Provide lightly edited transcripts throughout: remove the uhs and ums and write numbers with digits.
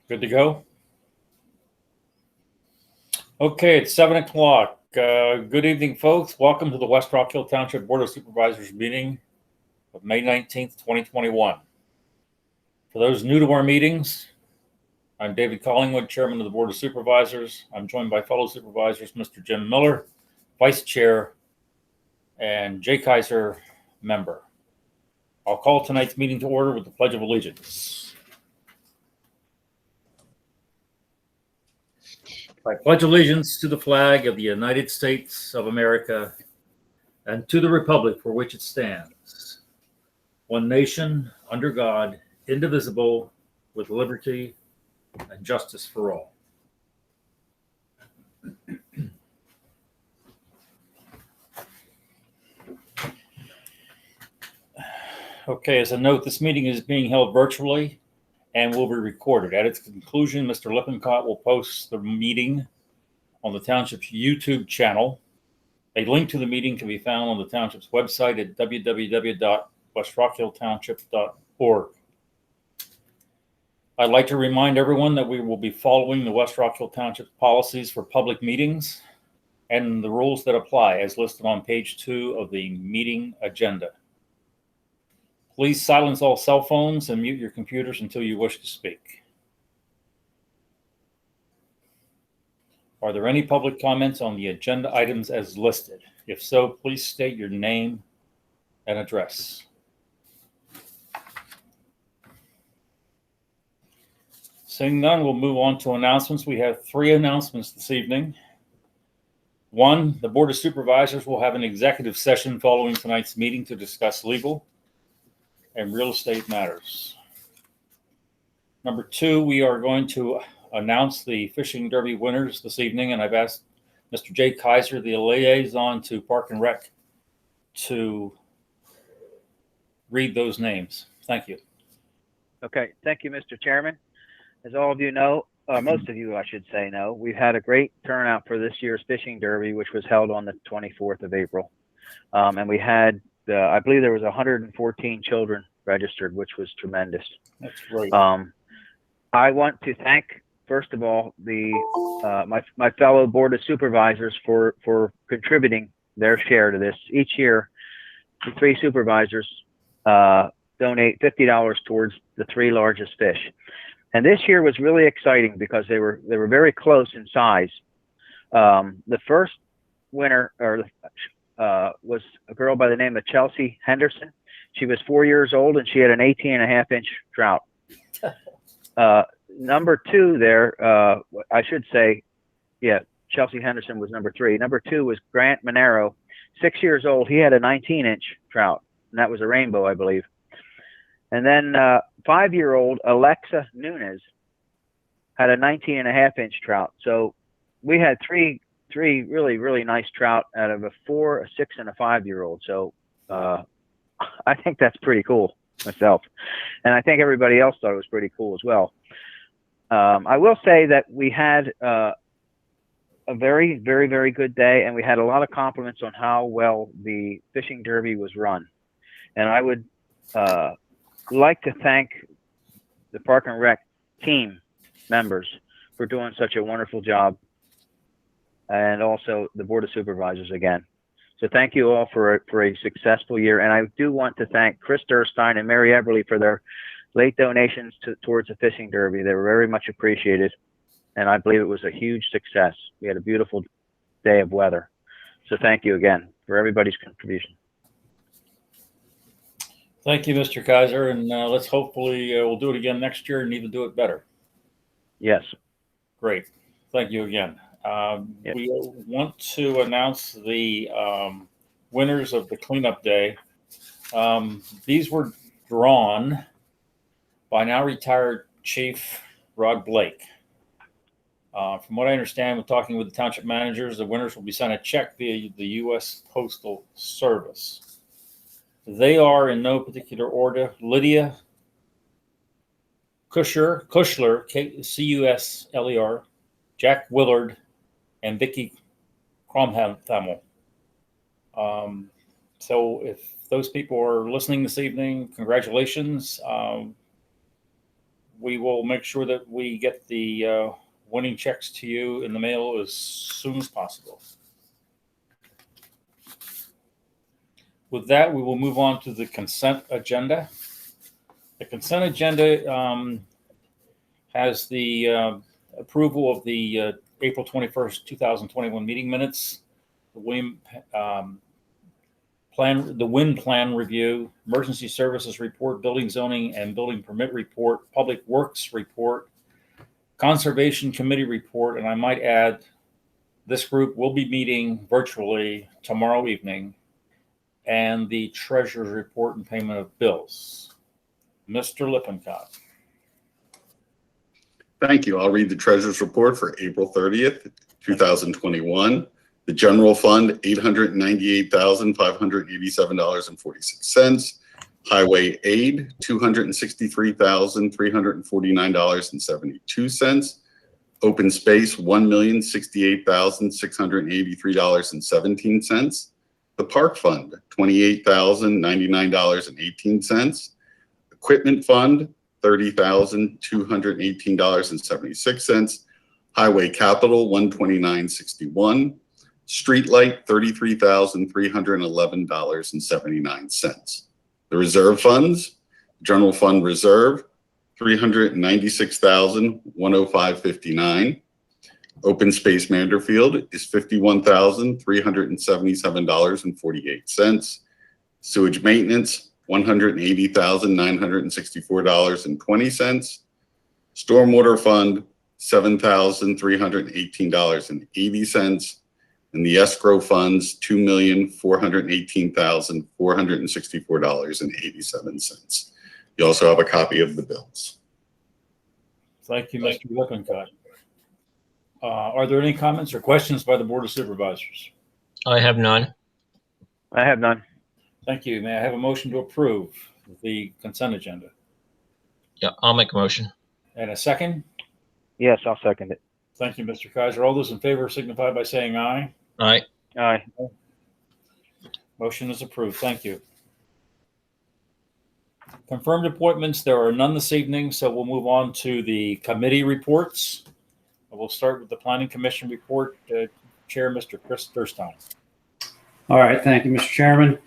Good to go? Okay, it's 7 o'clock. Good evening, folks. Welcome to the West Rock Hill Township Board of Supervisors meeting of May 19th, 2021. For those new to our meetings, I'm David Collingwood, Chairman of the Board of Supervisors. I'm joined by fellow supervisors, Mr. Jim Miller, Vice Chair, and Jay Kaiser, Member. I'll call tonight's meeting to order with the Pledge of Allegiance. I pledge allegiance to the flag of the United States of America and to the republic for which it stands, one nation, under God, indivisible, with liberty and justice for all. Okay, as a note, this meeting is being held virtually and will be recorded. At its conclusion, Mr. Lippincott will post the meeting on the Township's YouTube channel. A link to the meeting can be found on the Township's website at www.westrockhilltownship.org. I'd like to remind everyone that we will be following the West Rock Hill Township's policies for public meetings and the rules that apply as listed on page 2 of the meeting agenda. Please silence all cell phones and mute your computers until you wish to speak. Are there any public comments on the agenda items as listed? If so, please state your name and address. Seeing none, we'll move on to announcements. We have 3 announcements this evening. 1, the Board of Supervisors will have an executive session following tonight's meeting to discuss legal and real estate matters. Number 2, we are going to announce the fishing derby winners this evening, and I've asked Mr. Jay Kaiser, the liaison to Park and Rec, to read those names. Thank you. Okay, thank you, Mr. Chairman. As all of you know, most of you, I should say, know, we've had a great turnout for this year's fishing derby, which was held on the 24th of April. And we had I believe there was 114 children registered, which was tremendous. That's great. I want to thank, first of all, my fellow Board of Supervisors for contributing their share to this. Each year, the 3 supervisors donate $50 towards the 3 largest fish. And this year was really exciting because they were very close in size. The first winner, was a girl by the name of Chelsea Henderson. She was 4 years old and she had an 18.5-inch trout. Number 2 there, I should say, yeah, Chelsea Henderson was number 3. Number 2 was Grant Monero, 6 years old. He had a 19-inch trout, and that was a rainbow, I believe. And then 5-year-old Alexa Nunez had a 19.5-inch trout. So we had three really, really nice trout out of a 4, a 6, and a 5-year-old. So I think that's pretty cool myself. And I think everybody else thought it was pretty cool as well. I will say that we had a very, very, very good day, and we had a lot of compliments on how well the fishing derby was run. And I would like to thank the Park and Rec team members for doing such a wonderful job, and also the Board of Supervisors again. So thank you all for a successful year. And I do want to thank Chris Durstein and Mary Everly for their late donations towards the fishing derby. They were very much appreciated, and I believe it was a huge success. We had a beautiful day of weather. So thank you again for everybody's contribution. Thank you, Mr. Kaiser, and let's hopefully we'll do it again next year and even do it better. Yes. Great. Thank you again. Yes. We want to announce the winners of the cleanup day. These were drawn by now retired Chief Rod Blake. From what I understand, when talking with the township managers, the winners will be sent a check via the U.S. Postal Service. They are in no particular order: Lydia Kushler, Cusler, Jack Willard, and Vicky Cromhamel. So if those people are listening this evening, congratulations. We will make sure that we get the winning checks to you in the mail as soon as possible. With that, we will move on to the consent agenda. The consent agenda has the approval of the April 21st, 2021 meeting minutes, the wind plan review, emergency services report, building zoning and building permit report, public works report, conservation committee report, and I might add, this group will be meeting virtually tomorrow evening, and the treasurer's report and payment of bills. Mr. Lippincott. Thank you. I'll read the treasurer's report for April 30th, 2021. The general fund, $898,587.46. Highway aid, $263,349.72. Open space, $1,068,683.17. The park fund, $28,099.18. Equipment fund, $30,218.76. Highway capital, $129.61. Streetlight, $33,311.79. The reserve funds, general fund reserve, $396,105.59. Open space Manderfield is $51,377.48. Sewage maintenance, $180,964.20. Stormwater fund, $7,318.80. And the escrow funds, $2,418,464.87. You also have a copy of the bills. Thank you, Mr. Lippincott. Are there any comments or questions by the Board of Supervisors? I have none. I have none. Thank you. May I have a motion to approve the consent agenda? Yeah, I'll make a motion. And a second? Yes, I'll second it. Thank you, Mr. Kaiser. All those in favor signify by saying aye. Aye. Aye. Motion is approved. Thank you. Confirmed appointments. There are none this evening, so we'll move on to the committee reports. We'll start with the Planning Commission report. Chair, Mr. Chris Durstein. All right. Thank you, Mr. Chairman.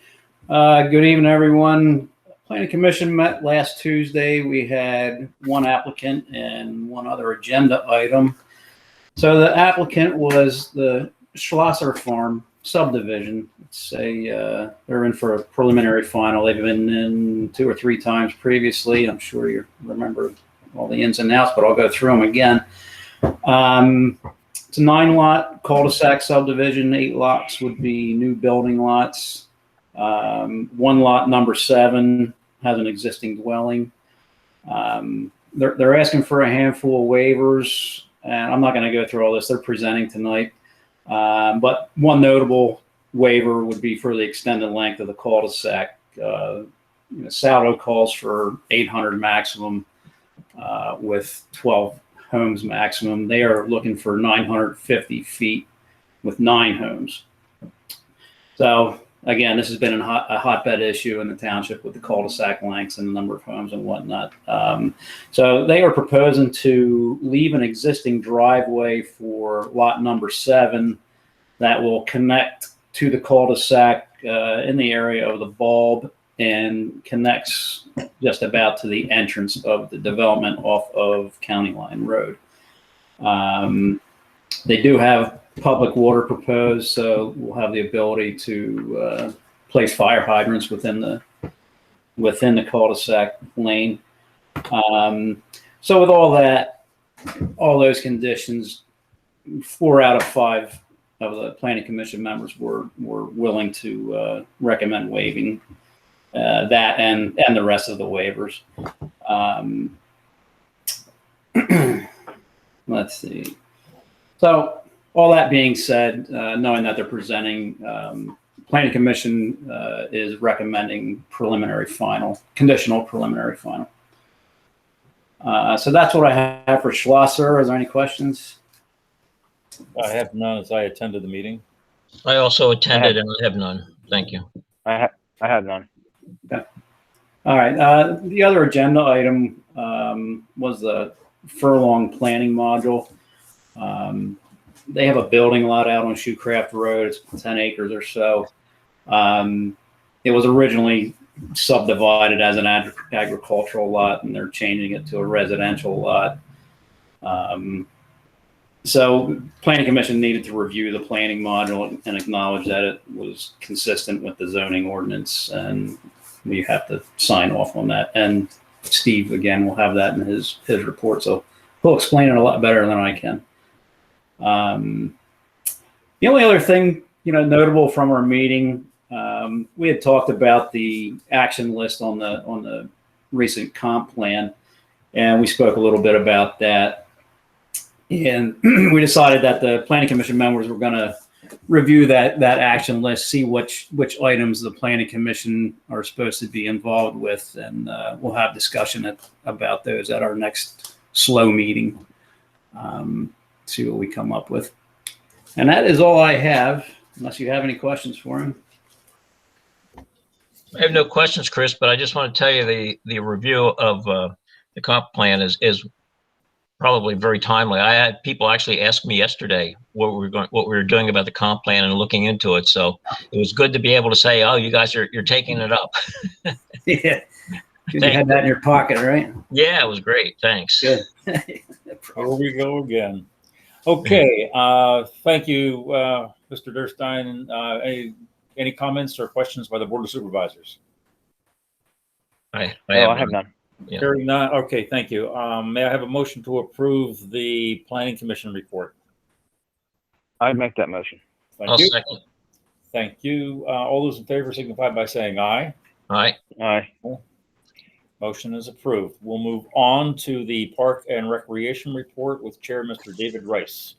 Good evening, everyone. Planning Commission met last Tuesday. We had one applicant and one other agenda item. So the applicant was the Schlosser Farm subdivision. They're in for a preliminary final. They've been in 2 or 3 times previously. I'm sure you remember all the ins and outs, but I'll go through them again. It's a 9-lot cul-de-sac subdivision. 8 lots would be new building lots. 1 lot, number 7, has an existing dwelling. They're asking for a handful of waivers, and I'm not going to go through all this. They're presenting tonight. But one notable waiver would be for the extended length of the cul-de-sac. Saldo calls for 800 maximum with 12 homes maximum. They are looking for 950 feet with 9 homes. So again, this has been a hotbed issue in the township with the cul-de-sac lengths and the number of homes and whatnot. So they are proposing to leave an existing driveway for lot number 7 that will connect to the cul-de-sac in the area of the bulb and connects just about to the entrance of the development off of County Line Road. They do have public water proposed, so we'll have the ability to place fire hydrants within the cul-de-sac lane. So with all that, all those conditions, 4 out of 5 of the Planning Commission members were willing to recommend waiving that and the rest of the waivers. Let's see. So all that being said, knowing that they're presenting, Planning Commission is recommending conditional preliminary final. So that's what I have for Schlosser. Is there any questions? I have none as I attended the meeting. I also attended and I have none. Thank you. I have none. All right. The other agenda item was the Furlong planning module. They have a building lot out on Shoecraft Road. It's 10 acres or so. It was originally subdivided as an agricultural lot, and they're changing it to a residential lot. So Planning Commission needed to review the planning module and acknowledge that it was consistent with the zoning ordinance, and we have to sign off on that. And Steve, again, will have that in his report, so he'll explain it a lot better than I can. The only other thing, notable from our meeting, we had talked about the action list on the recent comp plan, and we spoke a little bit about that. And we decided that the Planning Commission members were going to review that action list, see which items the Planning Commission are supposed to be involved with, and we'll have discussion about those at our next slow meeting. See what we come up with. And that is all I have, unless you have any questions for him. I have no questions, Chris, but I just want to tell you the review of the comp plan is probably very timely. I had people actually ask me yesterday what we were doing about the comp plan and looking into it. So it was good to be able to say, "Oh, you guys you're taking it up." Yeah, you had that in your pocket, right? Yeah, it was great. Thanks. Good. Here we go again. Okay, thank you, Mr. Durstein. Any comments or questions by the Board of Supervisors? I have none. Yeah. Hearing none. Okay, thank you. May I have a motion to approve the Planning Commission report? I'd make that motion. Thank I'll you. second. Thank you. All those in favor signify by saying aye. Aye. Aye. Motion is approved. We'll move on to the Park and Recreation report with Chair Mr. David Rice.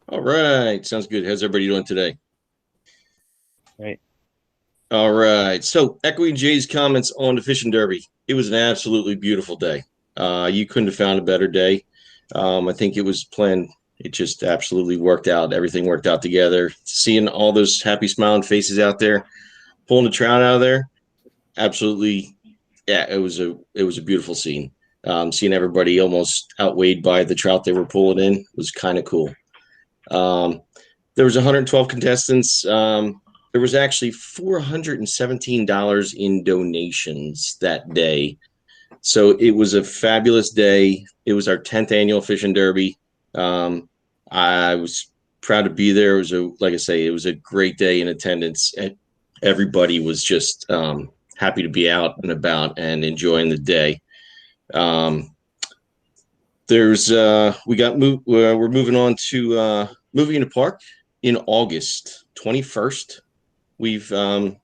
All right. Sounds good. How's everybody doing today? Great. All right. So echoing Jay's comments on the fishing derby, it was an absolutely beautiful day. You couldn't have found a better day. I think it was planned. It just absolutely worked out. Everything worked out together. Seeing all those happy smiling faces out there, pulling the trout out of there, absolutely. Yeah, it was a beautiful scene. Seeing everybody almost outweighed by the trout they were pulling in was kind of cool. There was 112 contestants. There was actually $417 in donations that day. So it was a fabulous day. It was our 10th annual fishing derby. I was proud to be there. Like I say, it was a great day in attendance. Everybody was just happy to be out and about and enjoying the day. We're moving on to moving in the park in August 21st. We're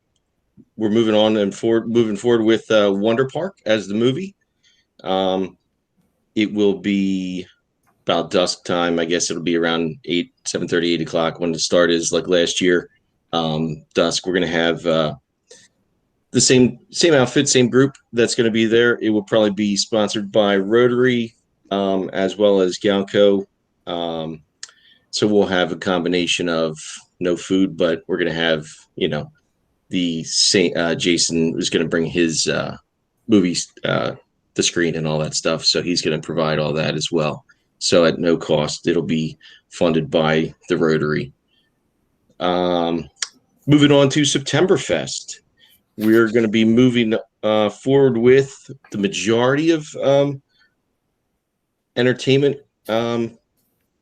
moving on and moving forward with Wonder Park as the movie. It will be about dusk time. I guess it'll be around 7:30, 8 o'clock when the start is, like last year. Dusk. We're going to have the same outfit, same group that's going to be there. It will probably be sponsored by Rotary as well as Galco. So we'll have a combination of no food, but we're going to have, Jason is going to bring his movies, the screen and all that stuff. So he's going to provide all that as well. So at no cost, it'll be funded by the Rotary. Moving on to Septemberfest. We're going to be moving forward with the majority of entertainment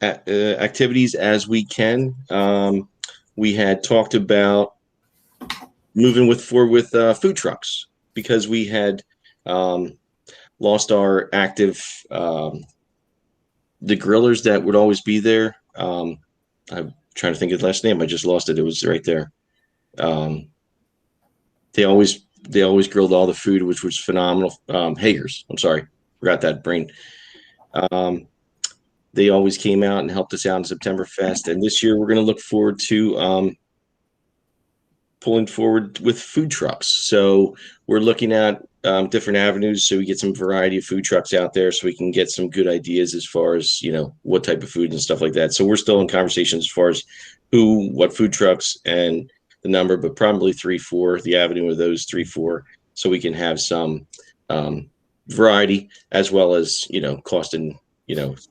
activities as we can. We had talked about moving forward with food trucks because we had lost our active the grillers that would always be there. I'm trying to think of the last name. I just lost it. It was right there. They always grilled all the food, which was phenomenal. Hager's. I'm sorry, forgot that brain. They always came out and helped us out in Septemberfest, and this year we're going to look forward to pulling forward with food trucks. So we're looking at different avenues so we get some variety of food trucks out there so we can get some good ideas as far as, what type of food and stuff like that. So we're still in conversations as far as what food trucks and the number, but probably 3-4, the avenue of those 3-4, so we can have some variety as well as, cost and,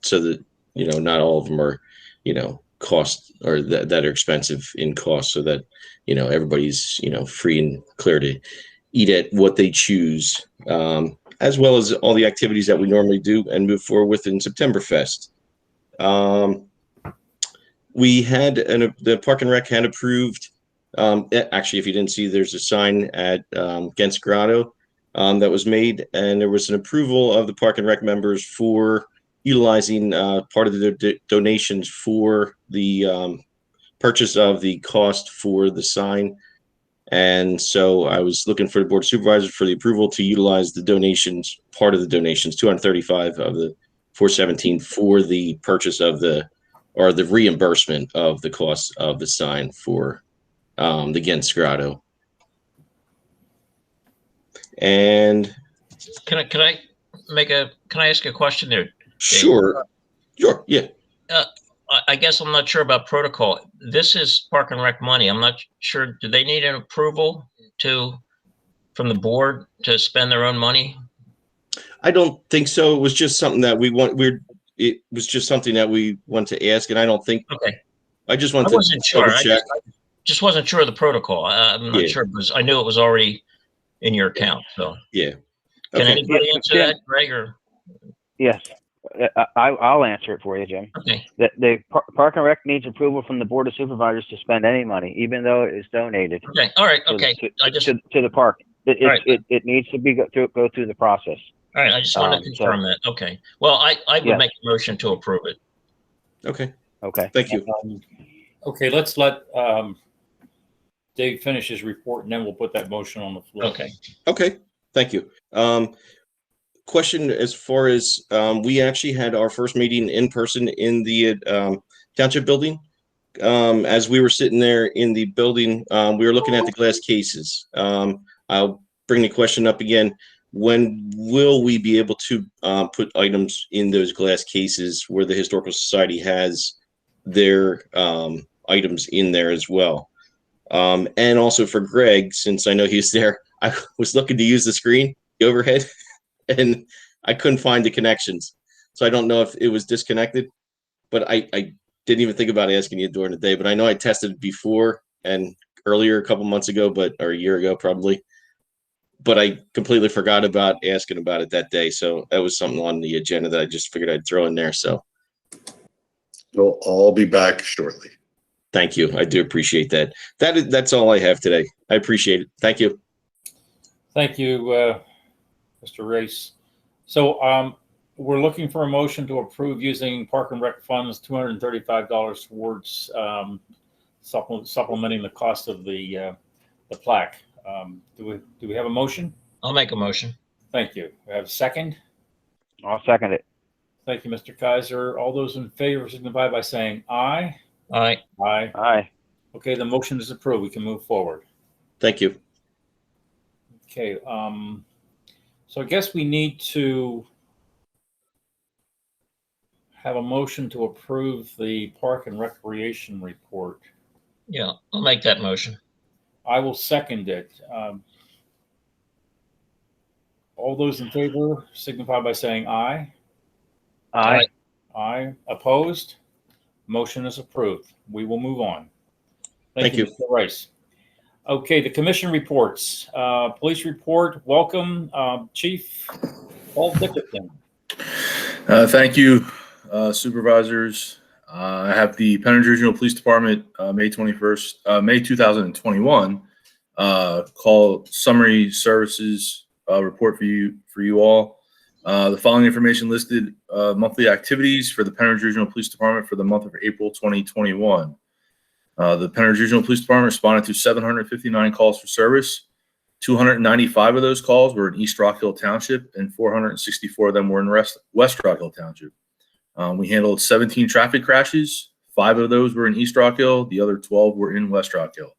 so that, not all of them are, cost or that are expensive in cost, so that, everybody's, free and clear to eat at what they choose, as well as all the activities that we normally do and move forward with in Septemberfest. We had the Park and Rec had approved. Actually, if you didn't see, there's a sign at Gens Grotto that was made, and there was an approval of the Park and Rec members for utilizing part of the donations for the purchase of the cost for the sign. And so I was looking for the Board of Supervisors for the approval to utilize the donations, part of the donations, 235 of the 417 for the purchase of the reimbursement of the cost of the sign for the Gens Grotto. And Can I ask a question there? Sure, yeah. I guess I'm not sure about protocol. This is Park and Rec money. I'm not sure. Do they need an approval from the board to spend their own money? I don't think so. It was just something that it was just something that we want to ask, and I don't think. Okay. I just wanted to double check. I just wasn't sure of the protocol. I'm not sure because I knew it was already in your account. So yeah. Can anybody answer that, Greg? Or Yes. I'll answer it for you, Jim. okay. The Park and Rec needs approval from the Board of Supervisors to spend any money, even though it is donated. Okay. All right. Okay. To the park. It needs to go through the process. All right. I just wanted to confirm that. Okay. Well, I would make a motion to approve it. Okay. Okay. Thank you. Okay, let's let Dave finish his report, and then we'll put that motion on the floor. Okay. Okay. Thank you. Question as far as we actually had our first meeting in person in the Township building. As we were sitting there in the building, we were looking at the glass cases. I'll bring the question up again. When will we be able to put items in those glass cases where the Historical Society has their items in there as well? And also for Greg, since I know he's there, I was looking to use the screen, the overhead, and I couldn't find the connections. So I don't know if it was disconnected, but I didn't even think about asking you during the day, but I know I tested it before and earlier a couple months ago, or a year ago probably, but I completely forgot about asking about it that day. So that was something on the agenda that I just figured I'd throw in there. So We'll all be back shortly. thank you. I do appreciate that. That's all I have today. I appreciate it. Thank you. Thank you, Mr. Race. So we're looking for a motion to approve using Park and Rec funds, $235 towards supplementing the cost of the plaque. Do we have a motion? I'll make a motion. Thank you. We have a second. I'll second it. Thank you, Mr. Kaiser. All those in favor signify by saying aye. Aye. Aye. Aye. Okay, the motion is approved. We can move forward. Thank you. Okay. So I guess we need to have a motion to approve the Park and Recreation report. Yeah, I'll make that motion. I will second it. All those in favor signify by saying aye. Aye. Aye. Opposed? Motion is approved. We will move on. Thank you. Mr. Rice. Okay, the commission reports. Police report. Welcome, Chief Paul Dickerson. Thank you, supervisors. I have the Pennington Regional Police Department, May 2021, call summary services report for you all. The following information listed monthly activities for the Pennington Regional Police Department for the month of April 2021. The Pennington Regional Police Department responded to 759 calls for service. 295 of those calls were in East Rock Hill Township, and 464 of them were in West Rock Hill Township. We handled 17 traffic crashes. 5 of those were in East Rock Hill. The other 12 were in West Rock Hill.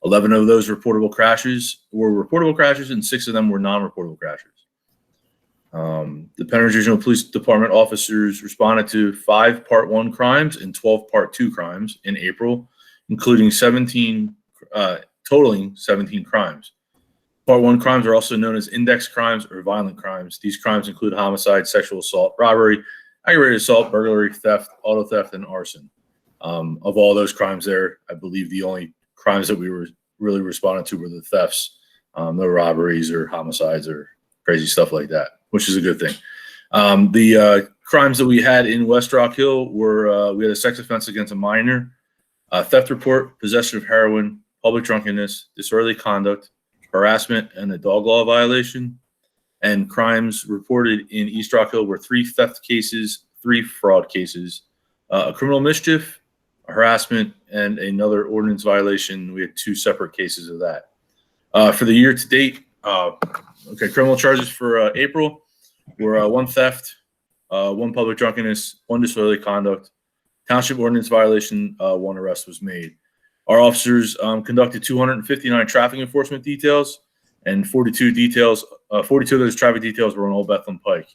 11 of those reportable crashes were reportable crashes, and 6 of them were non-reportable crashes. The Pennington Regional Police Department officers responded to 5 Part 1 crimes and 12 Part 2 crimes in April, including 17 totaling 17 crimes. Part 1 crimes are also known as index crimes or violent crimes. These crimes include homicide, sexual assault, robbery, aggravated assault, burglary, theft, auto theft, and arson. Of all those crimes there, I believe the only crimes that we were really responding to were the thefts, no robberies or homicides or crazy stuff like that, which is a good thing. The crimes that we had in West Rock Hill were, we had a sex offense against a minor, theft report, possession of heroin, public drunkenness, disorderly conduct, harassment, and a dog law violation. And crimes reported in East Rock Hill were 3 theft cases, 3 fraud cases, a criminal mischief, a harassment, and another ordinance violation. We had 2 separate cases of that. For the year to date, criminal charges for April were 1 theft, 1 public drunkenness, 1 disorderly conduct, township ordinance violation, 1 arrest was made. Our officers conducted 259 traffic enforcement details, and 42 of those traffic details were on Old Bethlehem Pike.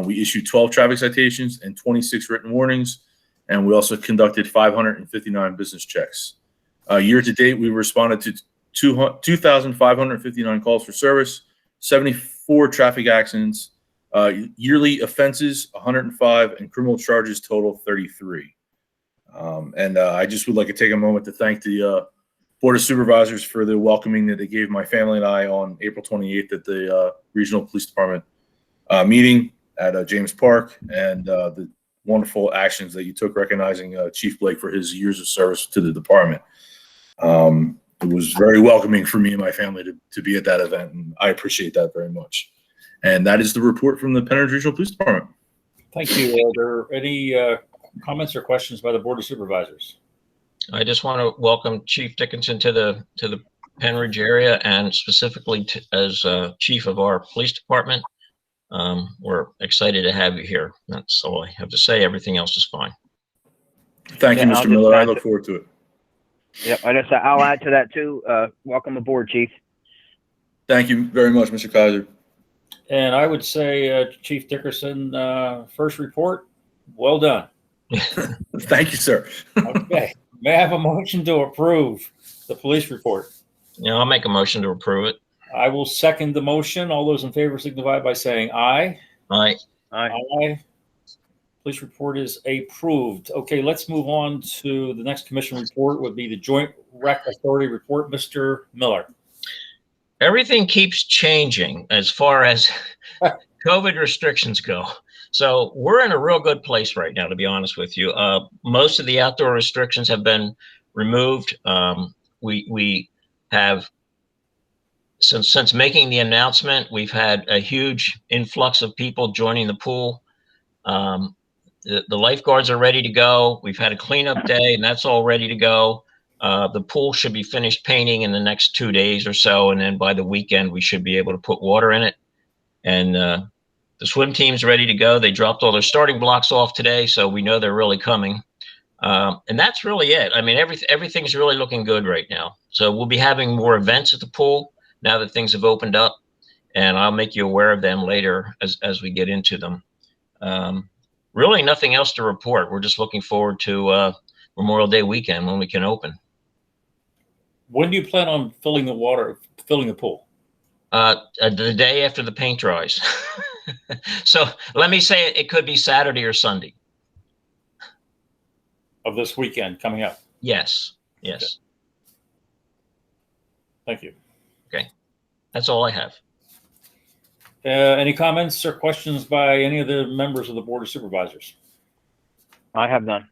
We issued 12 traffic citations and 26 written warnings, and we also conducted 559 business checks. Year to date, we responded to 2,559 calls for service, 74 traffic accidents, yearly offenses 105, and criminal charges total 33. And I just would like to take a moment to thank the Board of Supervisors for the welcoming that they gave my family and I on April 28th at the Regional Police Department meeting at James Park, and the wonderful actions that you took recognizing Chief Blake for his years of service to the department. It was very welcoming for me and my family to be at that event, and I appreciate that very much. And that is the report from the Penn Regional Police Department. Thank you. Are there any comments or questions by the Board of Supervisors? I just want to welcome Chief Dickinson to the Penn Ridge area, and specifically as chief of our police department. We're excited to have you here. That's all I have to say. Everything else is fine. Thank you, Yeah, Mr. Miller. I look forward to it. Yep, I'll add to that too. Welcome aboard, Chief. Thank you very much, Mr. Kaiser. And I would say, Chief Dickerson, first report, well done. Thank you, sir. Okay. May I have a motion to approve the police report? Yeah, I'll make a motion to approve it. I will second the motion. All those in favor signify by saying aye. Aye. Aye. Police report is approved. Okay, let's move on to the next commission report, would be the Joint Rec Authority report. Mr. Miller. Everything keeps changing as far as COVID restrictions go. So we're in a real good place right now, to be honest with you. Most of the outdoor restrictions have been removed. We have, since making the announcement, we've had a huge influx of people joining the pool. The lifeguards are ready to go. We've had a cleanup day, and that's all ready to go. The pool should be finished painting in the next 2 days or so, and then by the weekend, we should be able to put water in it. And the swim team's ready to go. They dropped all their starting blocks off today, so we know they're really coming. And that's really it. I mean, everything's really looking good right now. So we'll be having more events at the pool now that things have opened up, and I'll make you aware of them later as we get into them. Really nothing else to report. We're just looking forward to Memorial Day weekend when we can open. When do you plan on filling the pool? The day after the paint dries. So let me say it could be Saturday or Sunday. Of this weekend coming up? Yes. Okay. Thank you. Okay. That's all I have. Any comments or questions by any of the members of the Board of Supervisors? I have none.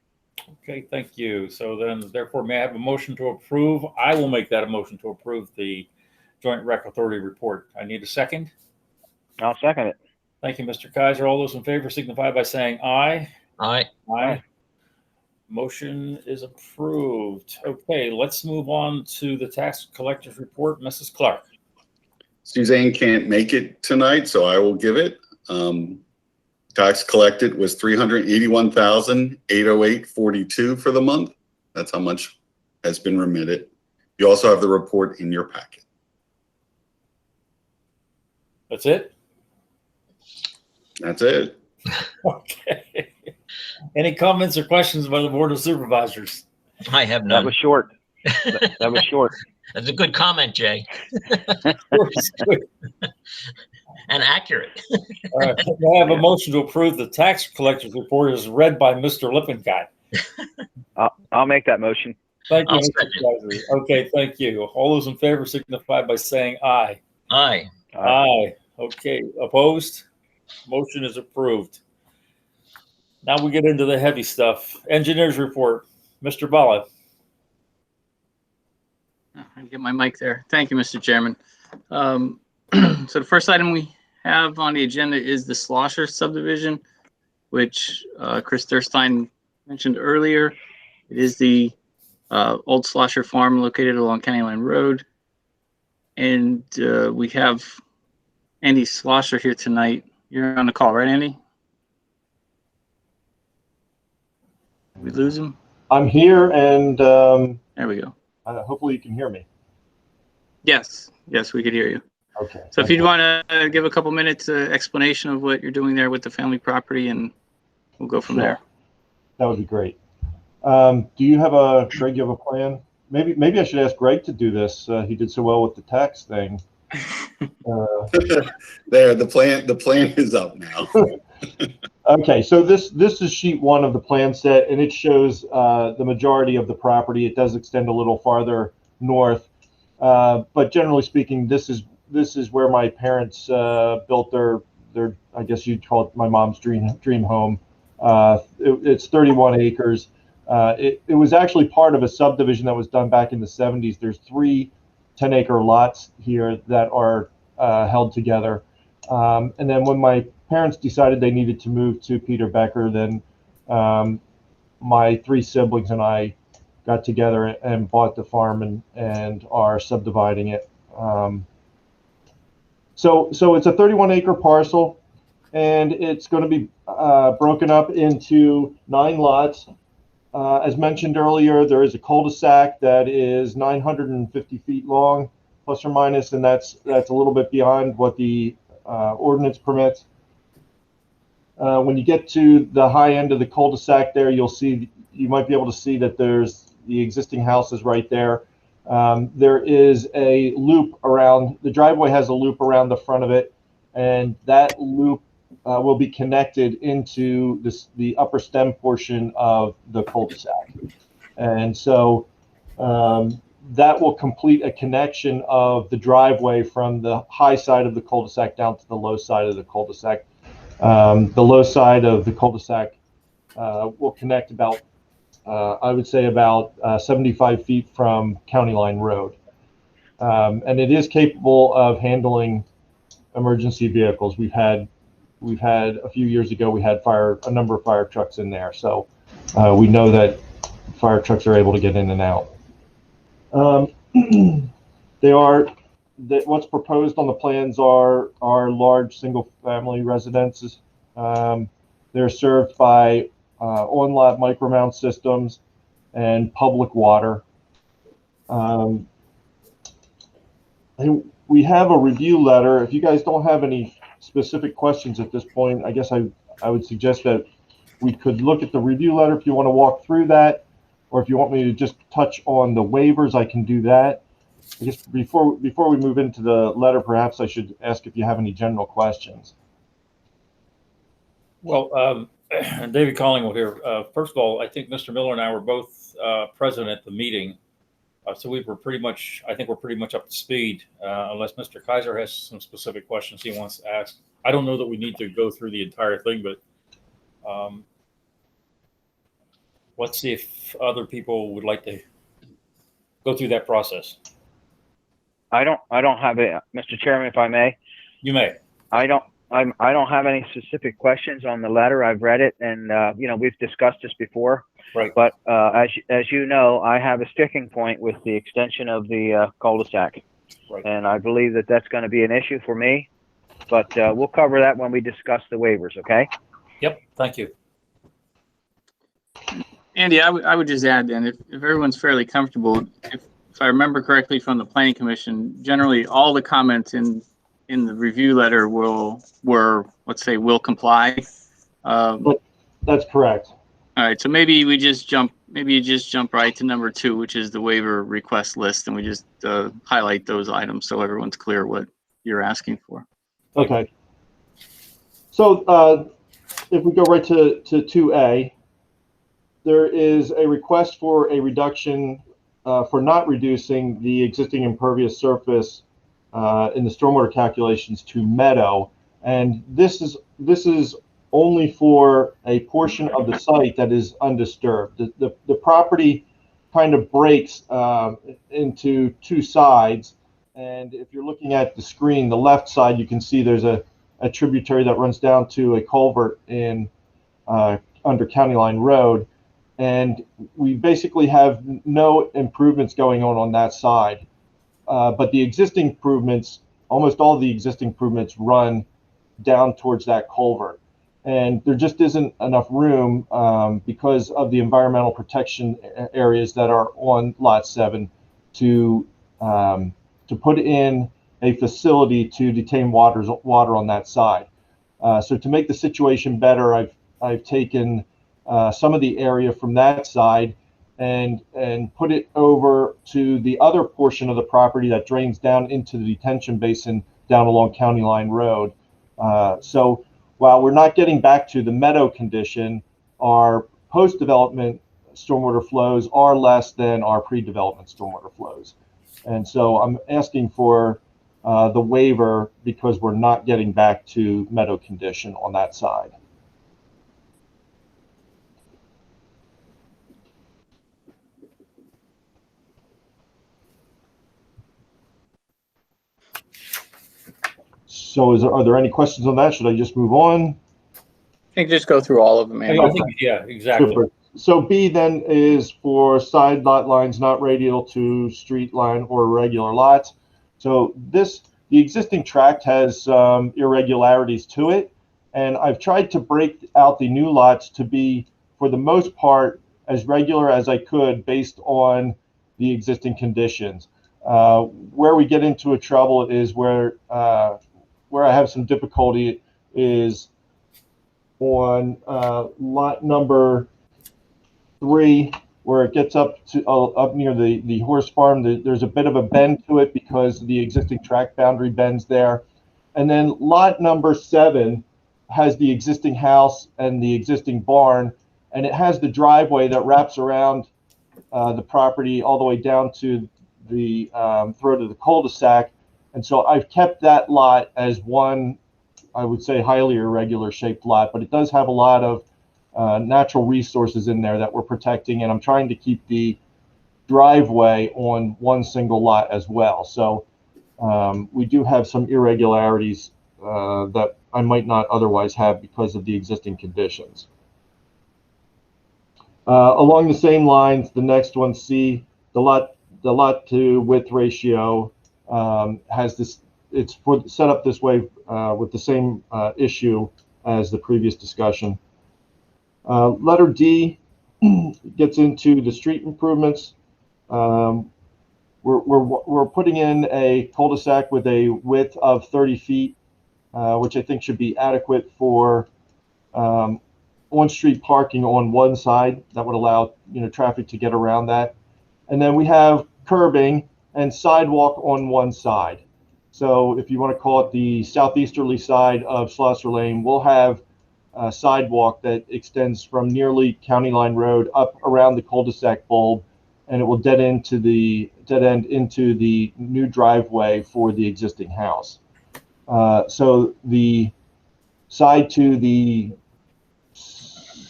Okay, thank you. So then, therefore, may I have a motion to approve? I will make that a motion to approve the Joint Rec Authority report. I need a second. I'll second it. Thank you, Mr. Kaiser. All those in favor signify by saying aye. Aye. Aye. Motion is approved. Okay, let's move on to the tax collector's report. Mrs. Clark. Suzanne can't make it tonight, so I will give it. Tax collected was $381,808.42 for the month. That's how much has been remitted. You also have the report in your packet. That's it? That's it. Okay. Any comments or questions by the Board of Supervisors? I have none. That was short. That was short. That's a good comment, Jay, and accurate. All right, I have a motion to approve the tax collector's report as read by Mr. Lippincott. I'll make that motion. Thank you, I'll Mr. second. Kaiser. Okay, thank you. All those in favor signify by saying aye. Aye. Aye. Okay, opposed? Motion is approved. Now we get into the heavy stuff. Engineers report. Mr. Bala. I get my mic there. Thank you, Mr. Chairman. So the first item we have on the agenda is the Slosher subdivision, which Chris Thurstein mentioned earlier. It is the old Slosher farm located along County Line Road. And we have Andy Slosher here tonight. You're on the call, right, Andy? We lose him? I'm here, and There we go. hopefully you can hear me. Yes, we could hear you. Okay. So if you'd want to give a couple minutes explanation of what you're doing there with the family property, and we'll go from there. That would be great. Do you have a Greg? You have a plan? Maybe I should ask Greg to do this. He did so well with the tax thing. There, the plan is up now. Okay, so this is sheet one of the plan set, and it shows the majority of the property. It does extend a little farther north, but generally speaking, this is where my parents built their I guess you'd call it my mom's dream home. It's 31 acres. It was actually part of a subdivision that was done back in the 70s. There's 3 10-acre lots here that are held together. And then when my parents decided they needed to move to Peter Becker, then my 3 siblings and I got together and bought the farm and are subdividing it. So it's a 31-acre parcel, and it's going to be broken up into 9 lots. As mentioned earlier, there is a cul-de-sac that is 950 feet long, plus or minus, and that's a little bit beyond what the ordinance permits. When you get to the high end of the cul-de-sac there, you might be able to see that there's the existing house is right there. There is a loop around, the driveway has a loop around the front of it, and that loop will be connected into the upper stem portion of the cul-de-sac. And so that will complete a connection of the driveway from the high side of the cul-de-sac down to the low side of the cul-de-sac. The low side of the cul-de-sac will connect about, I would say about 75 feet from County Line Road. And it is capable of handling emergency vehicles. We've had a few years ago, we had a number of fire trucks in there. So we know that fire trucks are able to get in and out. What's proposed on the plans are large single family residences. They're served by on-lot micromount systems and public water. We have a review letter. If you guys don't have any specific questions at this point, I guess I would suggest that we could look at the review letter if you want to walk through that, or if you want me to just touch on the waivers, I can do that. I guess before we move into the letter, perhaps I should ask if you have any general questions. Well, David Collingwood here. First of all, I think Mr. Miller and I were both present at the meeting. So we were pretty much, I think we're pretty much up to speed, unless Mr. Kaiser has some specific questions he wants to ask. I don't know that we need to go through the entire thing, but let's see if other people would like to go through that process. I don't have it, Mr. Chairman, if I may. You may. I don't have any specific questions on the letter. I've read it, and we've discussed this before. Right. But as you know, I have a sticking point with the extension of the cul-de-sac, Right. and I believe that that's going to be an issue for me. But we'll cover that when we discuss the waivers. Okay. Yep. Thank you. Andy, I would just add then, if everyone's fairly comfortable, if I remember correctly from the Planning Commission, generally all the comments in the review letter will comply. That's correct. All right, so maybe we just jump maybe you just jump right to number 2, which is the waiver request list, and we just highlight those items so everyone's clear what you're asking for. Okay. So if we go right to 2A, there is a request for a reduction for not reducing the existing impervious surface in the stormwater calculations to meadow, and this is only for a portion of the site that is undisturbed. The property kind of breaks into two sides, and if you're looking at the screen, the left side, you can see there's a tributary that runs down to a culvert in under County Line Road, and we basically have no improvements going on that side. But the existing improvements, almost all the existing improvements run down towards that culvert. And there just isn't enough room because of the environmental protection areas that are on Lot 7 to put in a facility to detain water on that side. So to make the situation better, I've taken some of the area from that side and put it over to the other portion of the property that drains down into the detention basin down along County Line Road. So while we're not getting back to the meadow condition, our post-development stormwater flows are less than our pre-development stormwater flows. And so I'm asking for the waiver because we're not getting back to meadow condition on that side. So are there any questions on that? Should I just move on? I think just go through all of them, Andy. I think, yeah, exactly. Super. So B then is for side lot lines not radial to street line or regular lots. So the existing tract has irregularities to it, and I've tried to break out the new lots to be, for the most part, as regular as I could based on the existing conditions. Where we get into a trouble is where I have some difficulty is on lot number 3, where it gets up near the horse farm. There's a bit of a bend to it because the existing tract boundary bends there. And then lot number 7 has the existing house and the existing barn, and it has the driveway that wraps around the property all the way down to the throat of the cul-de-sac. And so I've kept that lot as one, I would say, highly irregular shaped lot, but it does have a lot of natural resources in there that we're protecting, and I'm trying to keep the driveway on one single lot as well. So we do have some irregularities that I might not otherwise have because of the existing conditions. Along the same lines, the next one, C, the lot to width ratio has this. It's set up this way with the same issue as the previous discussion. Letter D gets into the street improvements. We're putting in a cul-de-sac with a width of 30 feet, which I think should be adequate for on-street parking on one side. That would allow traffic to get around that. And then we have curbing and sidewalk on one side. So if you want to call it the southeasterly side of Schlosser Lane, we'll have a sidewalk that extends from nearly County Line Road up around the cul-de-sac bulb, and it will dead end into the new driveway for the existing house. So the side to the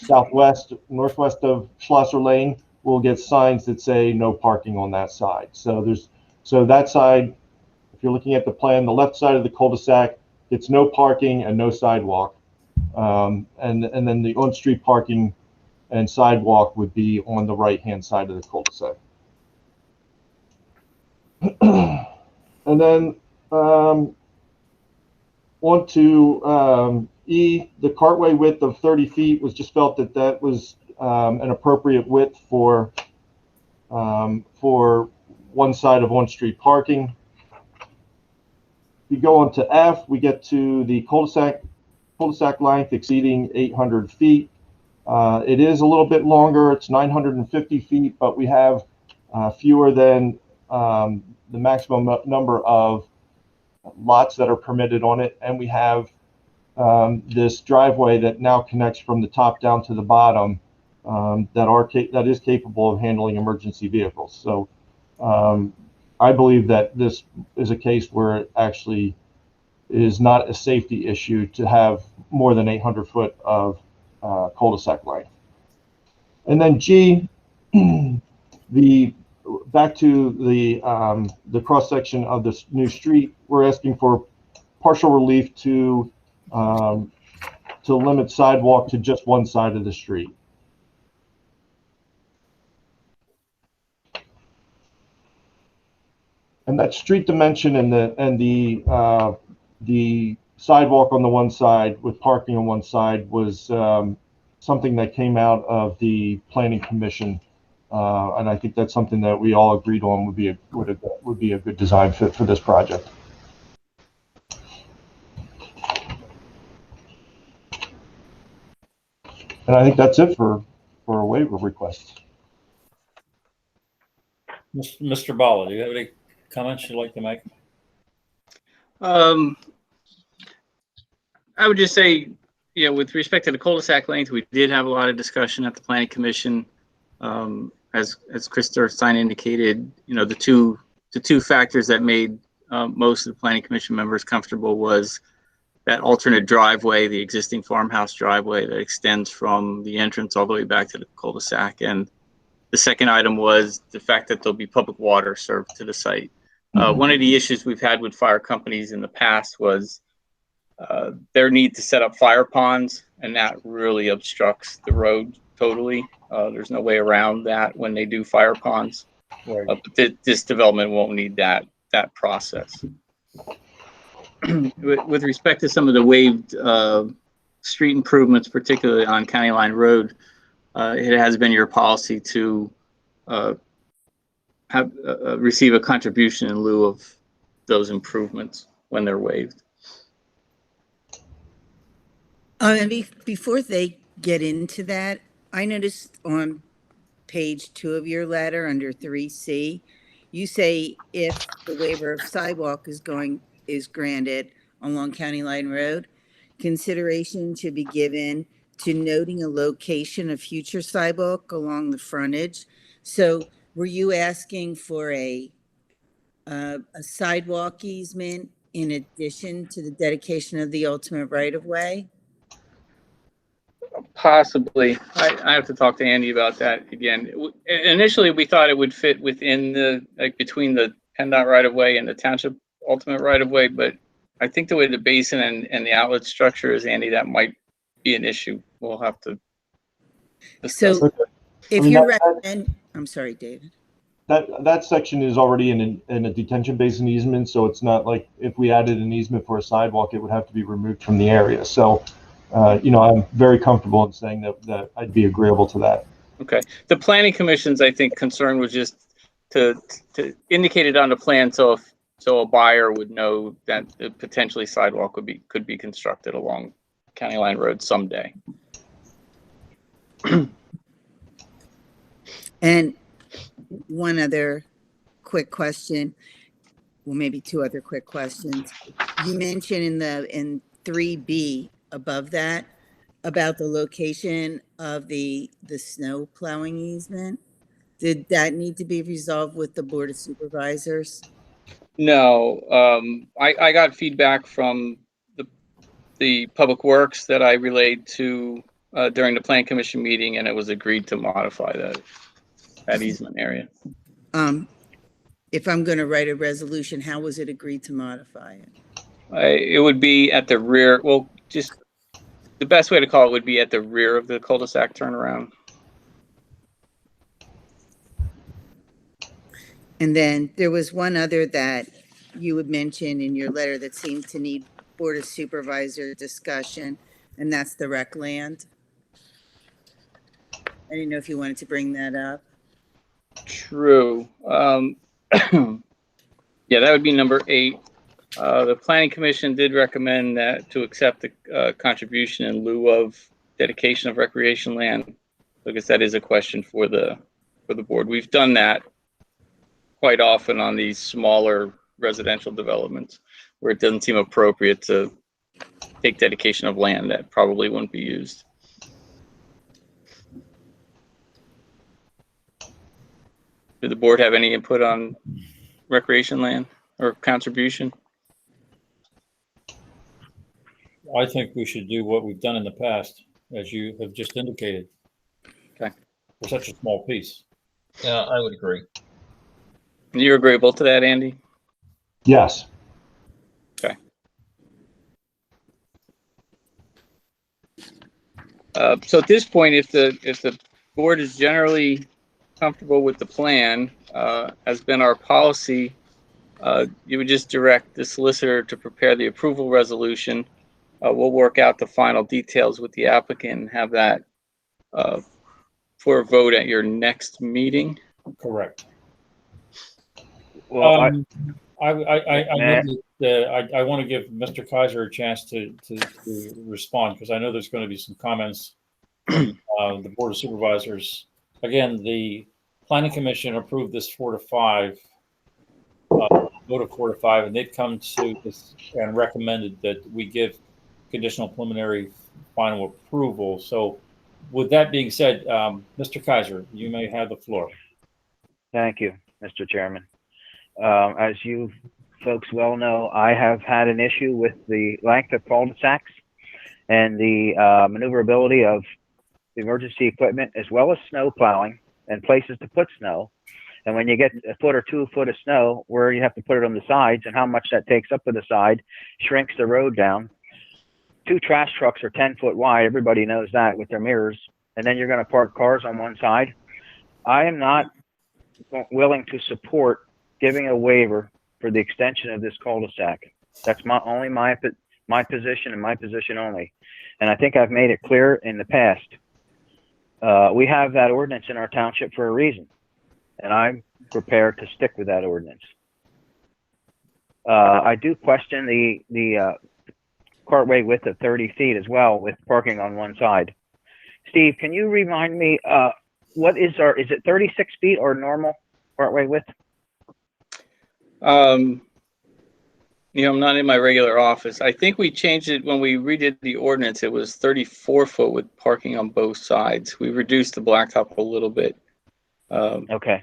northwest of Schlosser Lane will get signs that say no parking on that side. So that side, if you're looking at the plan, the left side of the cul-de-sac gets no parking and no sidewalk. And then the on-street parking and sidewalk would be on the right-hand side of the cul-de-sac. And then on to E, the cartway width of 30 feet was just felt that was an appropriate width for one side of on-street parking. If you go on to F, we get to the cul-de-sac length exceeding 800 feet. It is a little bit longer. It's 950 feet, but we have fewer than the maximum number of lots that are permitted on it. And we have this driveway that now connects from the top down to the bottom that is capable of handling emergency vehicles. So I believe that this is a case where it actually is not a safety issue to have more than 800 foot of cul-de-sac length. And then G, back to the cross section of this new street, we're asking for partial relief to limit sidewalk to just one side of the street. And that street dimension and the sidewalk on the one side with parking on one side was something that came out of the planning commission, and I think that's something that we all agreed on would be a good design fit for this project. And I think that's it for a waiver request. Mr. Bala, do you have any comments you'd like to make? I would just say, with respect to the cul-de-sac length, we did have a lot of discussion at the planning commission. As Chris Durstein indicated, the two factors that made most of the planning commission members comfortable was that alternate driveway, the existing farmhouse driveway that extends from the entrance all the way back to the cul-de-sac. And the second item was the fact that there'll be public water served to the site. One of the issues we've had with fire companies in the past was their need to set up fire ponds, and that really obstructs the road totally. There's no way around that when they do fire ponds. Right. But this development won't need that process. With respect to some of the waived street improvements, particularly on County Line Road, it has been your policy to receive a contribution in lieu of those improvements when they're waived. And before they get into that, I noticed on page 2 of your letter under 3C, you say if the waiver of sidewalk is granted along County Line Road, consideration should be given to noting a location of future sidewalk along the frontage. So were you asking for a sidewalk easement in addition to the dedication of the ultimate right-of-way? Possibly. I have to talk to Andy about that again. Initially, we thought it would fit within between the PennDOT right-of-way and the township ultimate right-of-way, but I think the way the basin and the outlet structure is, Andy, that might be an issue. We'll have to discuss. So if you recommend, I'm sorry, David. That section is already in a detention basin easement, so it's not like if we added an easement for a sidewalk, it would have to be removed from the area. So, I'm very comfortable in saying that I'd be agreeable to that. Okay. The planning commission's, I think, concern was just to indicate it on the plan, so a buyer would know that potentially sidewalk could be constructed along County Line Road someday. And one other quick question, well, maybe two other quick questions. You mentioned in 3B above that about the location of the snow plowing easement. Did that need to be resolved with the Board of Supervisors? No, I got feedback from the Public Works that I relayed to during the Plan Commission meeting, and it was agreed to modify that easement area. If I'm going to write a resolution, how was it agreed to modify it? It would be at the rear. Well, just the best way to call it would be at the rear of the cul-de-sac turnaround. And then there was one other that you would mention in your letter that seemed to need Board of Supervisor discussion, and that's the rec land. I didn't know if you wanted to bring that up. True. Yeah, that would be number 8. The Planning Commission did recommend that to accept the contribution in lieu of dedication of recreation land, I guess that is a question for the board. We've done that quite often on these smaller residential developments where it doesn't seem appropriate to take dedication of land that probably wouldn't be used. Did the board have any input on recreation land or contribution? I think we should do what we've done in the past, as you have just indicated. Okay. For such a small piece. Yeah, I would agree. You're agreeable to that, Andy? Yes. Okay. So at this point, if the board is generally comfortable with the plan, has been our policy, you would just direct the solicitor to prepare the approval resolution. We'll work out the final details with the applicant and have that for a vote at your next meeting. Correct. Well, I know that, I want to give Mr. Kaiser a chance to respond, because I know there's going to be some comments from the Board of Supervisors. Again, the Planning Commission approved this 4-5, vote of 4-5, and they've come to this and recommended that we give conditional preliminary final approval. So with that being said, Mr. Kaiser, you may have the floor. thank you, Mr. Chairman. As you folks well know, I have had an issue with the length of cul-de-sacs and the maneuverability of emergency equipment, as well as snow plowing and places to put snow. And when you get a foot or 2 foot of snow, where you have to put it on the sides and how much that takes up to the side shrinks the road down. 2 trash trucks are 10 foot wide. Everybody knows that with their mirrors. And then you're going to park cars on one side. I am not willing to support giving a waiver for the extension of this cul-de-sac. That's only my position and my position only. And I think I've made it clear in the past. We have that ordinance in our township for a reason, and I'm prepared to stick with that ordinance. I do question the cartway width of 30 feet as well, with parking on one side. Steve, can you remind me, what is it 36 feet or normal cartway width? I'm not in my regular office. I think we changed it when we redid the ordinance. It was 34 foot with parking on both sides. We reduced the blacktop a little bit. Okay.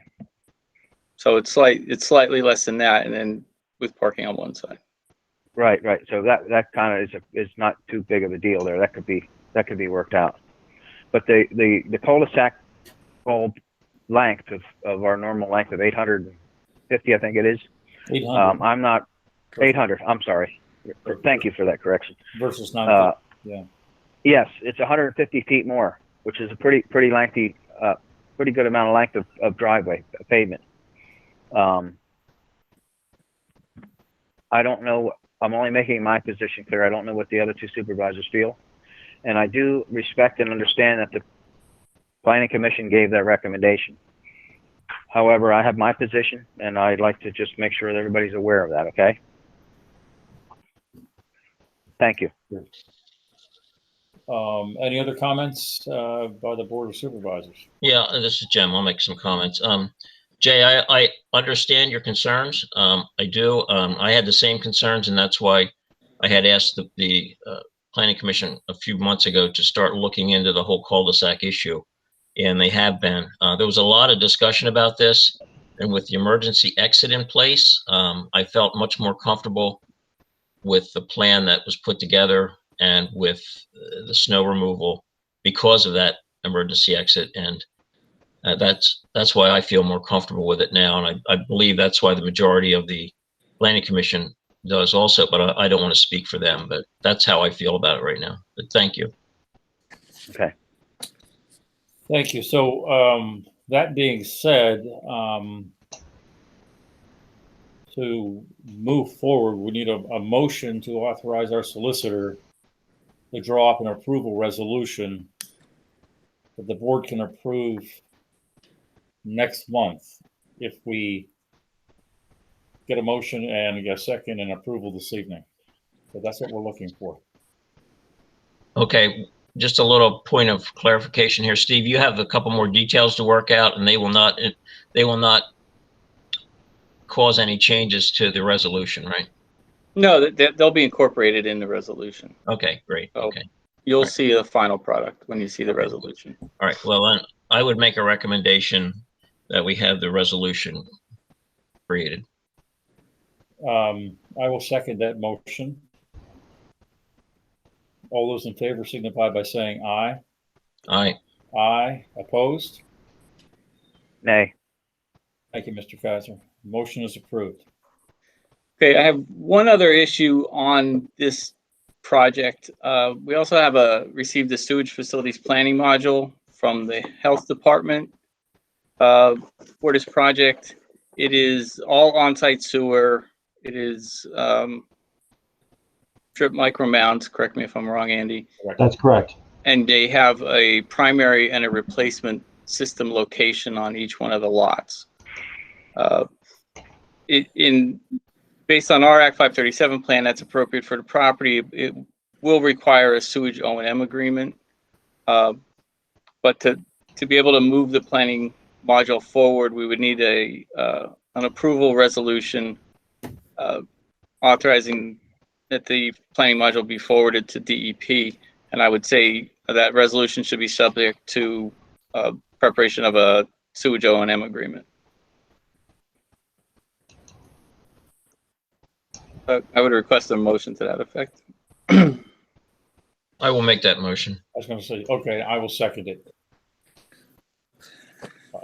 So it's slightly less than that, and then with parking on one side. Right. So that kind of is not too big of a deal there. That could be worked out. But the cul-de-sac bulb length of our normal length of 850, I think it is. 800. I'm not 800. I'm sorry. Thank you for that correction. Versus 9. Yeah. Yes, it's 150 feet more, which is a pretty lengthy, pretty good amount of length of driveway pavement. I don't know. I'm only making my position clear. I don't know what the other 2 supervisors feel, and I do respect and understand that the Planning Commission gave that recommendation. However, I have my position, and I'd like to just make sure that everybody's aware of that. Okay. Thank you. Any other comments by the Board of Supervisors? Yeah, this is Jim. I'll make some comments. Jay, I understand your concerns. I do. I had the same concerns, and that's why I had asked the Planning Commission a few months ago to start looking into the whole cul-de-sac issue, and they have been. There was a lot of discussion about this, and with the emergency exit in place, I felt much more comfortable with the plan that was put together and with the snow removal because of that emergency exit. And that's why I feel more comfortable with it now. And I believe that's why the majority of the Planning Commission does also, but I don't want to speak for them, but that's how I feel about it right now. But thank you. Okay. Thank you. So that being said, to move forward, we need a motion to authorize our solicitor to draw up an approval resolution that the board can approve next month if we get a motion and a second and approval this evening. So that's what we're looking for. Okay. just a little point of clarification here, Steve. You have a couple more details to work out, and they will not cause any changes to the resolution, right? No, they'll be incorporated in the resolution. Okay, great. Oh. Okay. You'll Right. see the final product when you see the Okay. resolution. All right. Well, then I would make a recommendation that we have the resolution created. I will second that motion. All those in favor signify by saying aye. Aye. Aye. Opposed? Nay. Thank you, Mr. Kaiser. Motion is approved. Okay, I have one other issue on this project. We also have received the sewage facilities planning module from the health department for this project. It is all on-site sewer. It is drip micro mounds. Correct me if I'm wrong, Andy. That's correct. And they have a primary and a replacement system location on each one of the lots. Based on our Act 537 plan that's appropriate for the property, it will require a sewage O&M agreement. But to be able to move the planning module forward, we would need an approval resolution authorizing that the planning module be forwarded to DEP. And I would say that resolution should be subject to preparation of a sewage O&M agreement. I would request a motion to that effect. I will make that motion. I was going to say, okay, I will second it.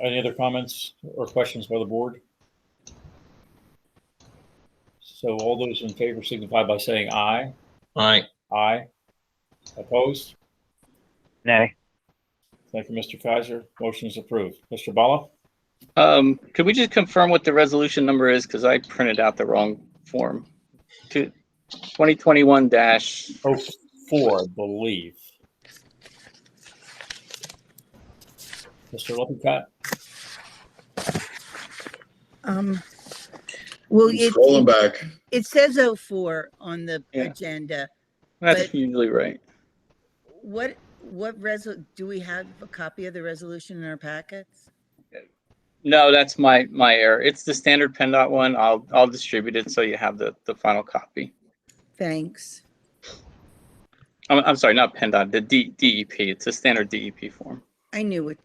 Any other comments or questions by the board? So all those in favor signify by saying aye. Aye. Aye. Opposed? Nay. Thank you, Mr. Kaiser. Motion is approved. Mr. Bala? Could we just confirm what the resolution number is? Because I printed out the wrong form. 2021-04, I believe. Mr. Lippincott? Well, Scrolling back. it says 04 on the agenda. That's But- usually right. Do we have a copy of the resolution in our packets? No, that's my error. It's the standard PennDOT one. I'll distribute it so you have the final copy. Thanks. I'm sorry, not PennDOT, the DEP. It's a standard DEP form. I knew which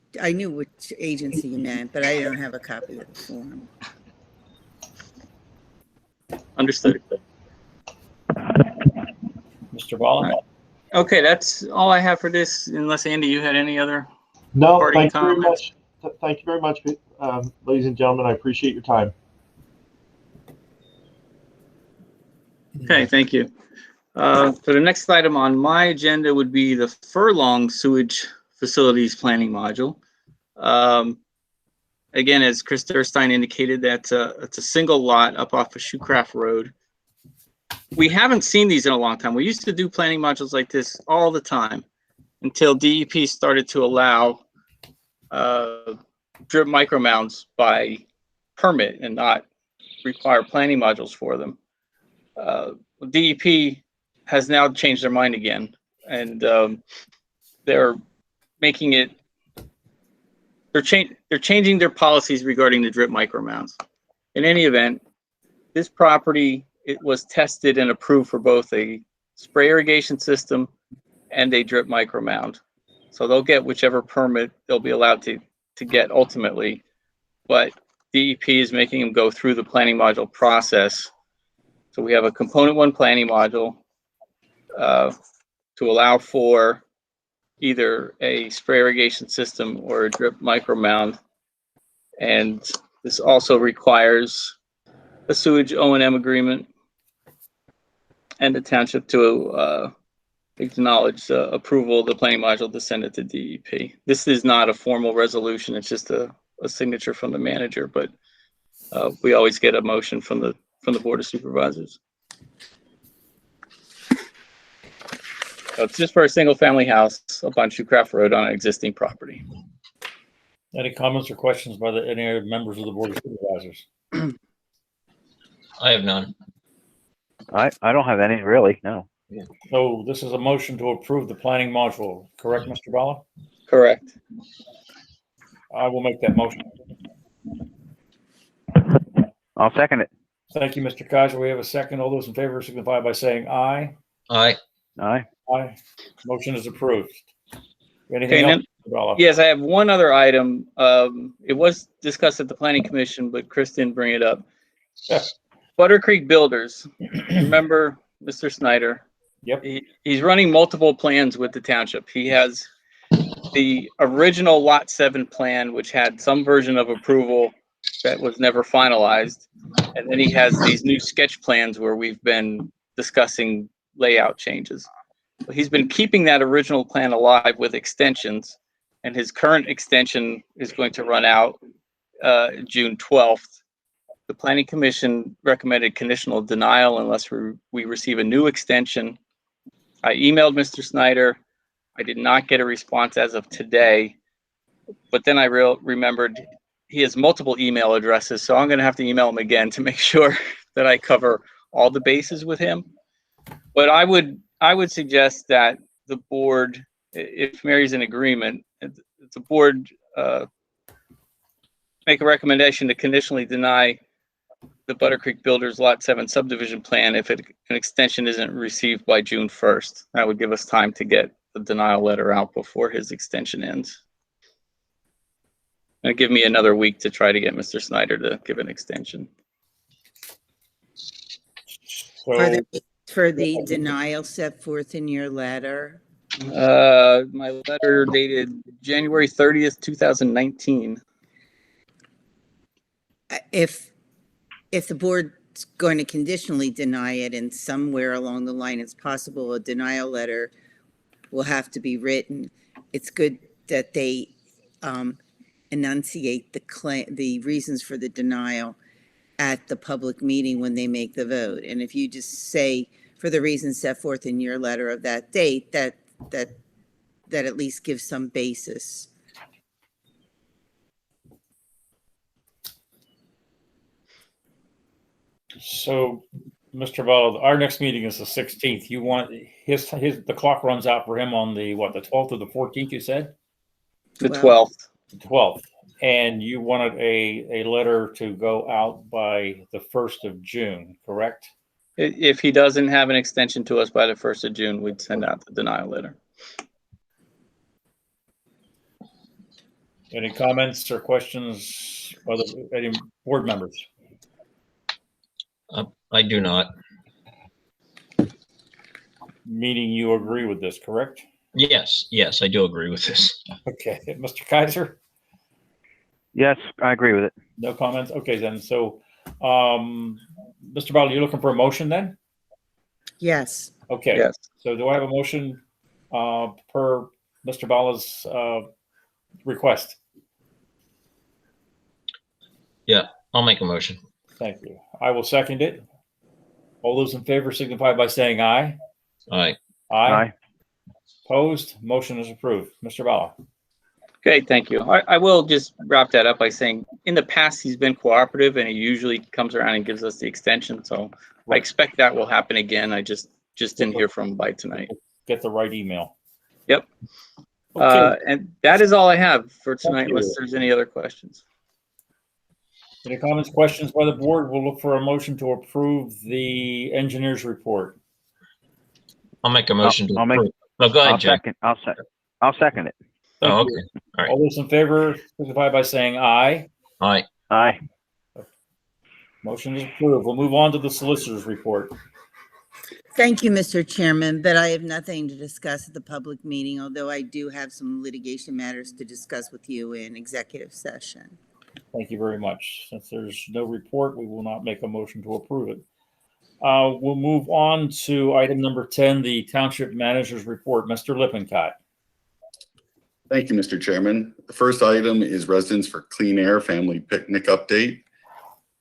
agency you meant, but I don't have a copy of the form. Understood. Mr. Bala? Okay, that's all I have for this. Unless Andy, you had any other? No, Parting thank you very comments? much. Thank you very much, ladies and gentlemen. I appreciate your time. Okay, thank you. So the next item on my agenda would be the Furlong Sewage Facilities Planning Module. Again, as Chris Durstein indicated, it's a single lot up off of Shoecraft Road. We haven't seen these in a long time. We used to do planning modules like this all the time until DEP started to allow drip micro mounds by permit and not require planning modules for them. DEP has now changed their mind again, and they're making it. They're changing their policies regarding the drip micro mounds. In any event, this property, it was tested and approved for both a spray irrigation system and a drip micro mound. So they'll get whichever permit they'll be allowed to get ultimately, but DEP is making them go through the planning module process. So we have a component one planning module to allow for either a spray irrigation system or a drip micro mound. And this also requires a sewage O&M agreement and the township to acknowledge approval of the planning module to send it to DEP. This is not a formal resolution. It's just a signature from the manager, but we always get a motion from the Board of Supervisors. So it's just for a single family house up on Shoecraft Road on an existing property. Any comments or questions by any other members of the Board of Supervisors? I have none. I don't have any really. No. So this is a motion to approve the planning module, correct, Mr. Bala? Correct. I will make that motion. I'll second it. Thank you, Mr. Kaiser. We have a second. All those in favor signify by saying aye. Aye. Aye. Aye. Motion is approved. Okay, Anything else, then- Mr. Bala? Yes, I have one other item. It was discussed at the planning commission, but Chris didn't bring it up. Yeah. Butter Creek Builders. Remember Mr. Snyder? Yep. He's running multiple plans with the township. He has the original Lot 7 plan, which had some version of approval that was never finalized. And then he has these new sketch plans where we've been discussing layout changes. He's been keeping that original plan alive with extensions, and his current extension is going to run out June 12th. The Planning Commission recommended conditional denial unless we receive a new extension. I emailed Mr. Snyder. I did not get a response as of today, but then I remembered he has multiple email addresses, so I'm going to have to email him again to make sure that I cover all the bases with him. But I would suggest that the board, if Mary's in agreement, the board make a recommendation to conditionally deny the Butter Creek Builders Lot 7 subdivision plan if an extension isn't received by June 1st. That would give us time to get the denial letter out before his extension ends. And give me another week to try to get Mr. Snyder to give an extension. So, For the denial set forth in your letter. My letter dated January 30th, 2019. If the board's going to conditionally deny it and somewhere along the line it's possible a denial letter will have to be written, it's good that they enunciate the reasons for the denial at the public meeting when they make the vote. And if you just say, for the reasons set forth in your letter of that date, that at least gives some basis. So, Mr. Bala, our next meeting is the 16th. You want the clock runs out for him on the 12th or the 14th, you said? The 12th. The 12th. And you wanted a letter to go out by the 1st of June, correct? If he doesn't have an extension to us by the 1st of June, we'd send out the denial letter. Any comments or questions by any board members? I do not. Meaning you agree with this, correct? Yes, I do agree with this. Okay. Mr. Kaiser? Yes, I agree with it. No comments? Okay, then. So, Mr. Bala, you're looking for a motion then? Yes. Okay. Yes. So do I have a motion per Mr. Bala's request? Yeah, I'll make a motion. Thank you. I will second it. All those in favor signify by saying aye. Aye. Aye. Opposed? Motion is approved. Mr. Bala. Okay, thank you. I will just wrap that up by saying in the past, he's been cooperative and he usually comes around and gives us the extension. So I expect that will happen again. I just didn't hear from him by tonight. Get the right email. Yep. Okay. And that is all I have for tonight, Thank you. unless there's any other questions. Any comments, questions by the board? We'll look for a motion to approve the engineer's report. I'll make a motion to I'll make- approve. Oh, go ahead, Jim. I'll second it. Thank Oh, you. okay. All right. All those in favor signify by saying aye. Aye. Aye. Motion is approved. We'll move on to the solicitor's report. Thank you, Mr. Chairman, but I have nothing to discuss at the public meeting, although I do have some litigation matters to discuss with you in executive session. Thank you very much. Since there's no report, we will not make a motion to approve it. We'll move on to item number 10, the Township Manager's Report. Mr. Lippincott. Thank you, Mr. Chairman. The first item is Residents for Clean Air Family Picnic Update.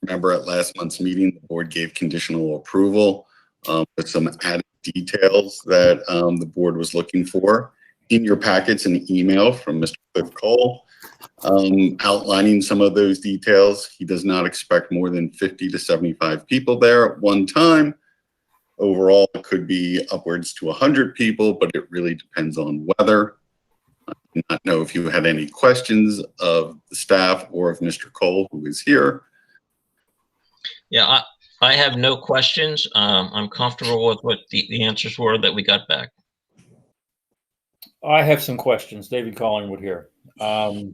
Remember at last month's meeting, the board gave conditional approval with some added details that the board was looking for. In your packets, an email from Mr. Cliff Cole outlining some of those details. He does not expect more than 50 to 75 people there at one time. Overall, it could be upwards to 100 people, but it really depends on weather. I do not know if you had any questions of the staff or of Mr. Cole, who is here. Yeah, I have no questions. I'm comfortable with what the answers were that we got back. I have some questions. David Collingwood here. I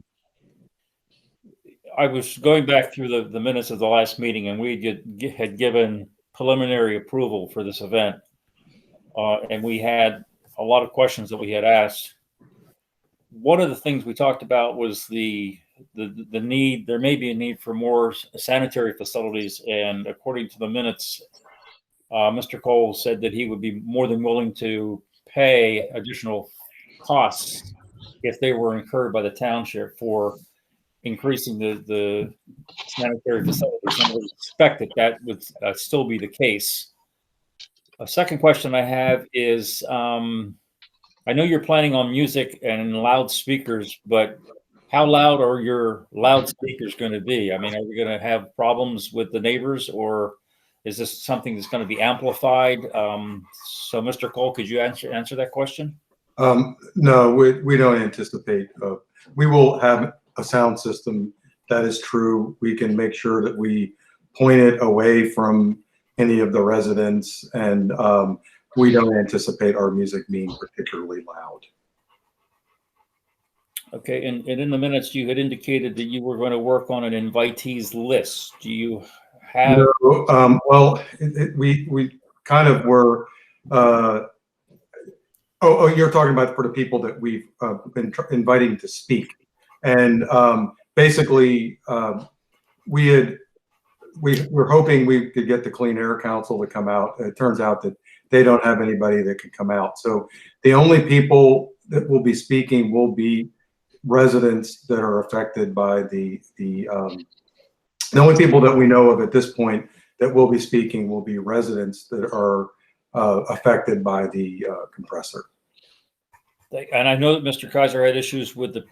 was going back through the minutes of the last meeting, and we had given preliminary approval for this event. And we had a lot of questions that we had asked. One of the things we talked about was the need, there may be a need for more sanitary facilities. And according to the minutes, Mr. Cole said that he would be more than willing to pay additional costs if they were incurred by the township for increasing the sanitary facilities. And I would expect that would still be the case. A second question I have is, I know you're planning on music and loudspeakers, but how loud are your loudspeakers going to be? I mean, are we going to have problems with the neighbors, or is this something that's going to be amplified? So, Mr. Cole, could you answer that question? No, we don't anticipate. We will have a sound system that is true. We can make sure that we point it away from any of the residents, and we don't anticipate our music being particularly loud. Okay, and in the minutes, you had indicated that you were going to work on an invitees list. Do you have? No, well, we kind of were. You're talking about for the people that we've been inviting to speak, and basically, we're hoping we could get the Clean Air Council to come out. It turns out that they don't have anybody that can come out. So the only people that will be speaking will be residents that are affected by the only people that we know of at this point that will be speaking will be residents that are affected by the compressor. And I know that Mr. Kaiser had issues with the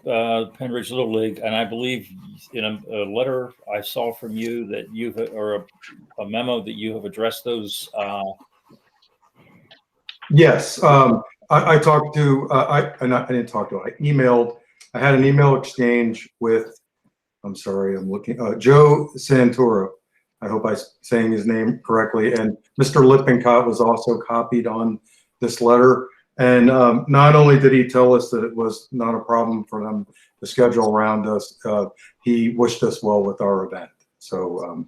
Penridge Little League, and I believe in a letter I saw from you that or a memo that you have addressed those. Yes, I talked to. I didn't talk to. I emailed. I had an email exchange with. I'm sorry, I'm looking. Joe Santoro. I hope I'm saying his name correctly. And Mr. Lippincott was also copied on this letter. And not only did he tell us that it was not a problem for them to schedule around us, he wished us well with our event. So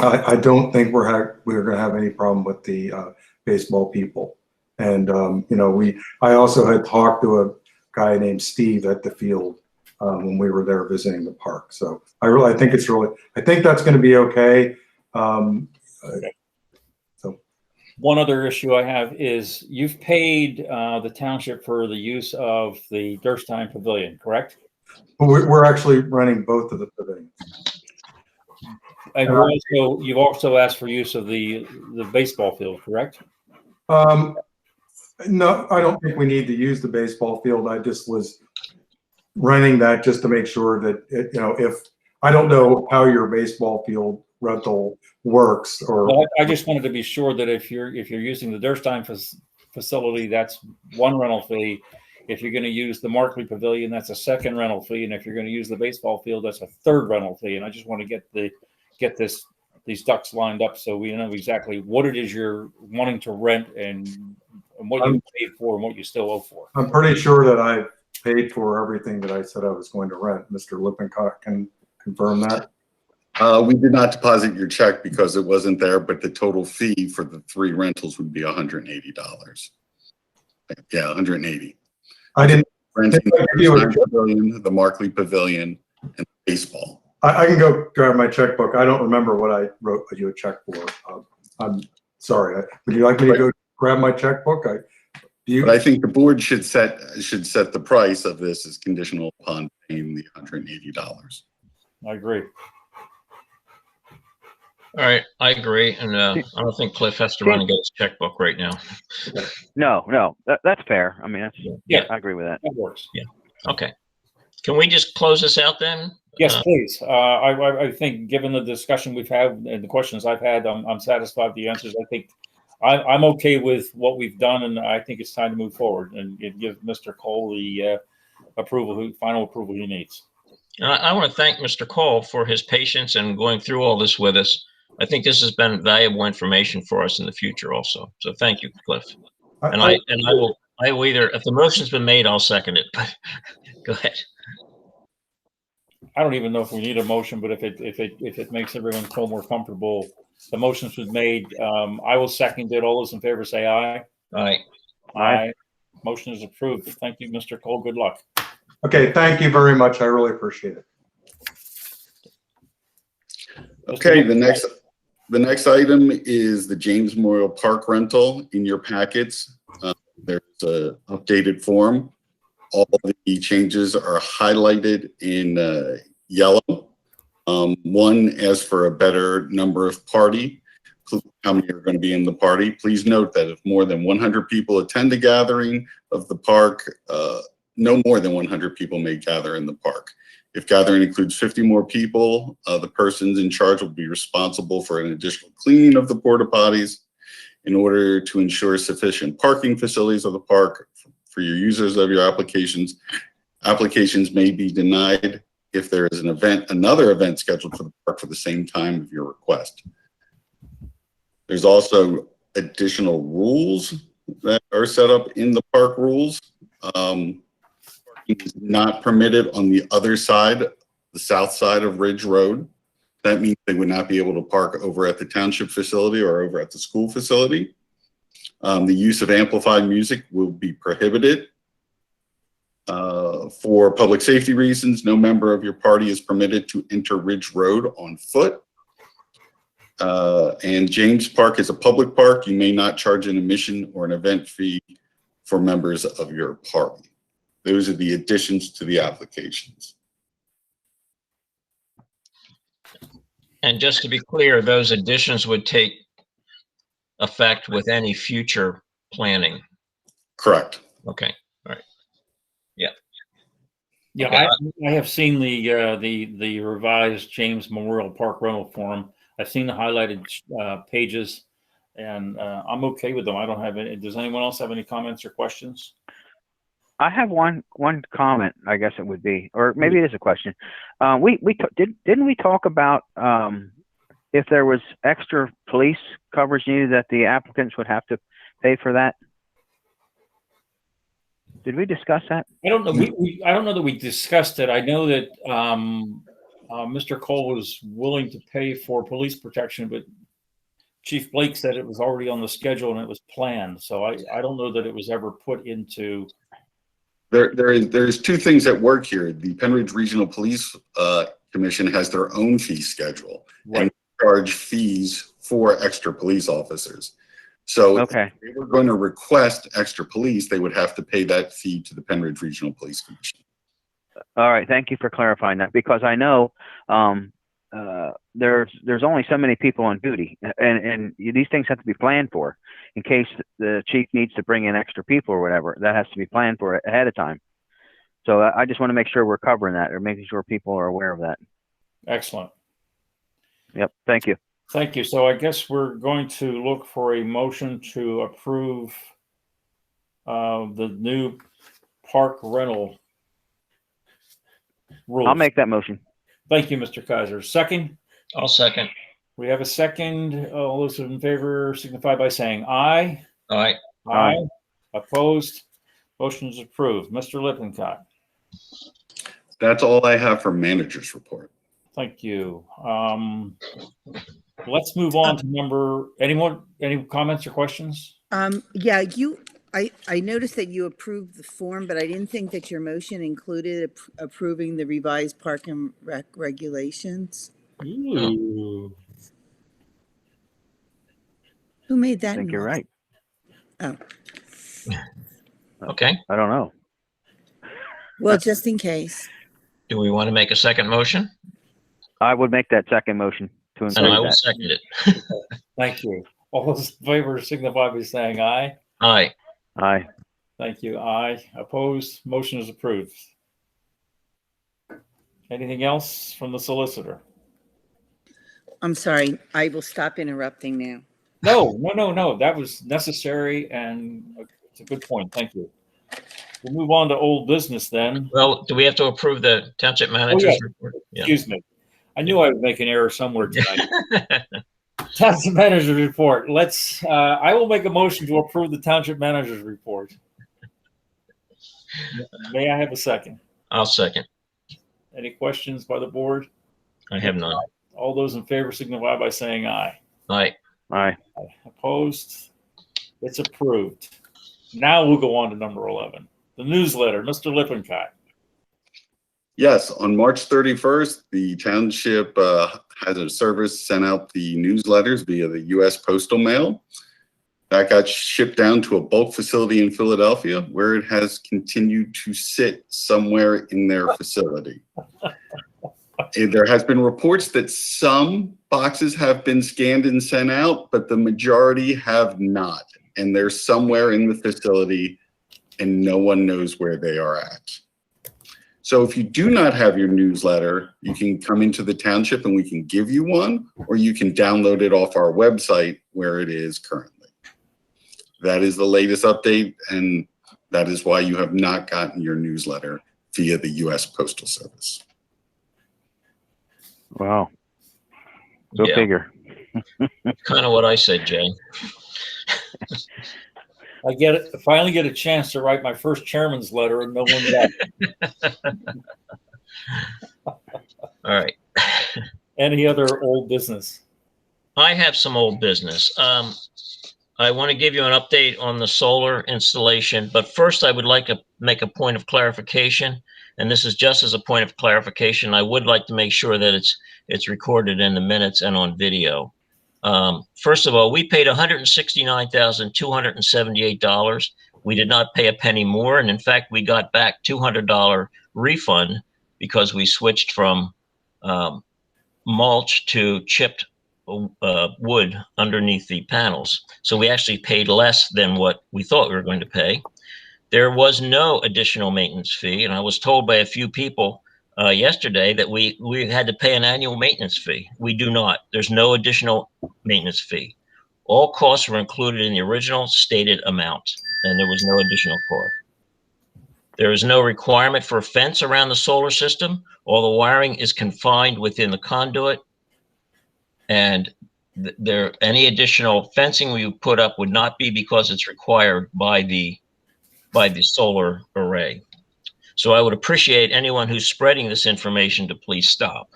I don't think we're going to have any problem with the baseball people. And I also had talked to a guy named Steve at the field when we were there visiting the park. So I think that's going to be okay. One other issue I have is you've paid the township for the use of the Durstein Pavilion, correct? We're actually running both of the pavilions. And you've also asked for use of the baseball field, correct? No, I don't think we need to use the baseball field. I just was running that just to make sure that if I don't know how your baseball field rental works, or well, I just wanted to be sure that if you're using the Durstein facility, that's one rental fee. If you're going to use the Markley Pavilion, that's a second rental fee, and if you're going to use the baseball field, that's a third rental fee. And I just want to get these ducks lined up so we know exactly what it is you're wanting to rent and what you paid for and what you still owe for. I'm pretty sure that I paid for everything that I said I was going to rent. Mr. Lippincott can confirm that. We did not deposit your check because it wasn't there, but the total fee for the 3 rentals would be $180. Yeah, $180. I didn't renting the Pavilion, the Markley Pavilion, and baseball. I can go grab my checkbook. I don't remember what I wrote you a check for. I'm sorry. Would you like me to go grab my checkbook? But I think the board should set the price of this as conditional upon paying the $180. I agree. All right, I agree, and I don't think Cliff has to run and get his checkbook right now. No, that's fair. I mean, yeah, I agree with that. That works. Yeah. Okay. Can we just close this out then? Yes, please. I think, given the discussion we've had and the questions I've had, I'm satisfied with the answers. I think I'm okay with what we've done, and I think it's time to move forward and give Mr. Cole the final approval he needs. And I want to thank Mr. Cole for his patience and going through all this with us. I think this has been valuable information for us in the future also. So thank you, Cliff. And I will either, if the motion's been made, I'll second it, but go ahead. I don't even know if we need a motion, but if it makes everyone feel more comfortable, the motion's been made. I will second it. All those in favor say aye. Aye. Aye. Motion is approved. Thank you, Mr. Cole. Good luck. Okay, thank you very much. I really appreciate it. Okay, the next item is the James Memorial Park rental in your packets. There's an updated form. All the changes are highlighted in yellow. One asks for a better number of party, how many are going to be in the party. Please note that if more than 100 people attend a gathering of the park, no more than 100 people may gather in the park. If gathering includes 50 more people, the persons in charge will be responsible for an additional cleaning of the porta potties in order to ensure sufficient parking facilities of the park for your users of your applications. Applications may be denied if there is another event scheduled for the park for the same time of your request. There's also additional rules that are set up in the park rules. Parking is not permitted on the other side, the south side of Ridge Road. That means they would not be able to park over at the township facility or over at the school facility. The use of amplified music will be prohibited. For public safety reasons, no member of your party is permitted to enter Ridge Road on foot. And James Park is a public park. You may not charge an admission or an event fee for members of your party. Those are the additions to the applications. And just to be clear, those additions would take effect with any future planning. Correct. Okay. All right. Yeah. Yeah, Okay. I have seen the revised James Memorial Park rental form. I've seen the highlighted pages, and I'm okay with them. I don't have any. Does anyone else have any comments or questions? I have one comment, I guess it would be, or maybe it is a question. Didn't we talk about if there was extra police coverage needed that the applicants would have to pay for that? Did we discuss that? I don't know. I don't know that we discussed it. I know that Mr. Cole was willing to pay for police protection, but Chief Blake said it was already on the schedule and it was planned. So I don't know that it was ever put into. There's two things at work here. The Penridge Regional Police Commission has their own fee schedule, right, and charge fees for extra police officers. So okay, if they were going to request extra police, they would have to pay that fee to the Penridge Regional Police Commission. All right, thank you for clarifying that, because I know there's only so many people on duty, and these things have to be planned for in case the chief needs to bring in extra people or whatever. That has to be planned for ahead of time. So I just want to make sure we're covering that, or making sure people are aware of that. Excellent. Yep. Thank you. Thank you. So I guess we're going to look for a motion to approve the new park rental rules. I'll make that motion. Thank you, Mr. Kaiser. Second? I'll second. We have a second. All those in favor signify by saying aye. Aye. Aye. Opposed? Motion is approved. Mr. Lippincott. That's all I have for manager's report. Thank you. Let's move on to any comments or questions? Yeah, I noticed that you approved the form, but I didn't think that your motion included approving the revised park and rec regulations. Ooh. Who made that? I think you're right. Oh. Okay. I don't know. Well, just in case. Do we want to make a second motion? I would make that second motion to include And I will that. second it. Thank you. All those in favor signify by saying aye. Aye. Aye. Thank you. Aye. Opposed? Motion is approved. Anything else from the solicitor? I'm sorry. I will stop interrupting now. No. That was necessary, and it's a good point. Thank you. We'll move on to old business then. Well, do we have to approve the township manager's report? Excuse me. I knew I would make an error somewhere tonight. Township manager's report. I will make a motion to approve the township manager's report. May I have a second? I'll second. Any questions by the board? I have none. All those in favor signify by saying aye. Aye. Aye. Opposed? It's approved. Now we'll go on to number 11. The newsletter, Mr. Lippincott. Yes, on March 31st, the township has a service sent out the newsletters via the U.S. Postal Mail. That got shipped down to a bulk facility in Philadelphia, where it has continued to sit somewhere in their facility. There has been reports that some boxes have been scanned and sent out, but the majority have not. And they're somewhere in the facility, and no one knows where they are at. So if you do not have your newsletter, you can come into the township and we can give you one, or you can download it off our website where it is currently. That is the latest update, and that is why you have not gotten your newsletter via the U.S. Postal Service. Wow. Go figure. Kind of what I said, Jay. I finally get a chance to write my first chairman's letter, and no one got it. All right. Any other old business? I have some old business. I want to give you an update on the solar installation, but first I would like to make a point of clarification, and this is just as a point of clarification. I would like to make sure that it's recorded in the minutes and on video. First of all, we paid $169,278. We did not pay a penny more, and in fact, we got back $200 refund because we switched from mulch to chipped wood underneath the panels. So we actually paid less than what we thought we were going to pay. There was no additional maintenance fee, and I was told by a few people yesterday that we had to pay an annual maintenance fee. We do not. There's no additional maintenance fee. All costs were included in the original stated amount, and there was no additional cost. There is no requirement for a fence around the solar system. All the wiring is confined within the conduit, and any additional fencing we put up would not be because it's required by the solar array. So I would appreciate anyone who's spreading this information to please stop.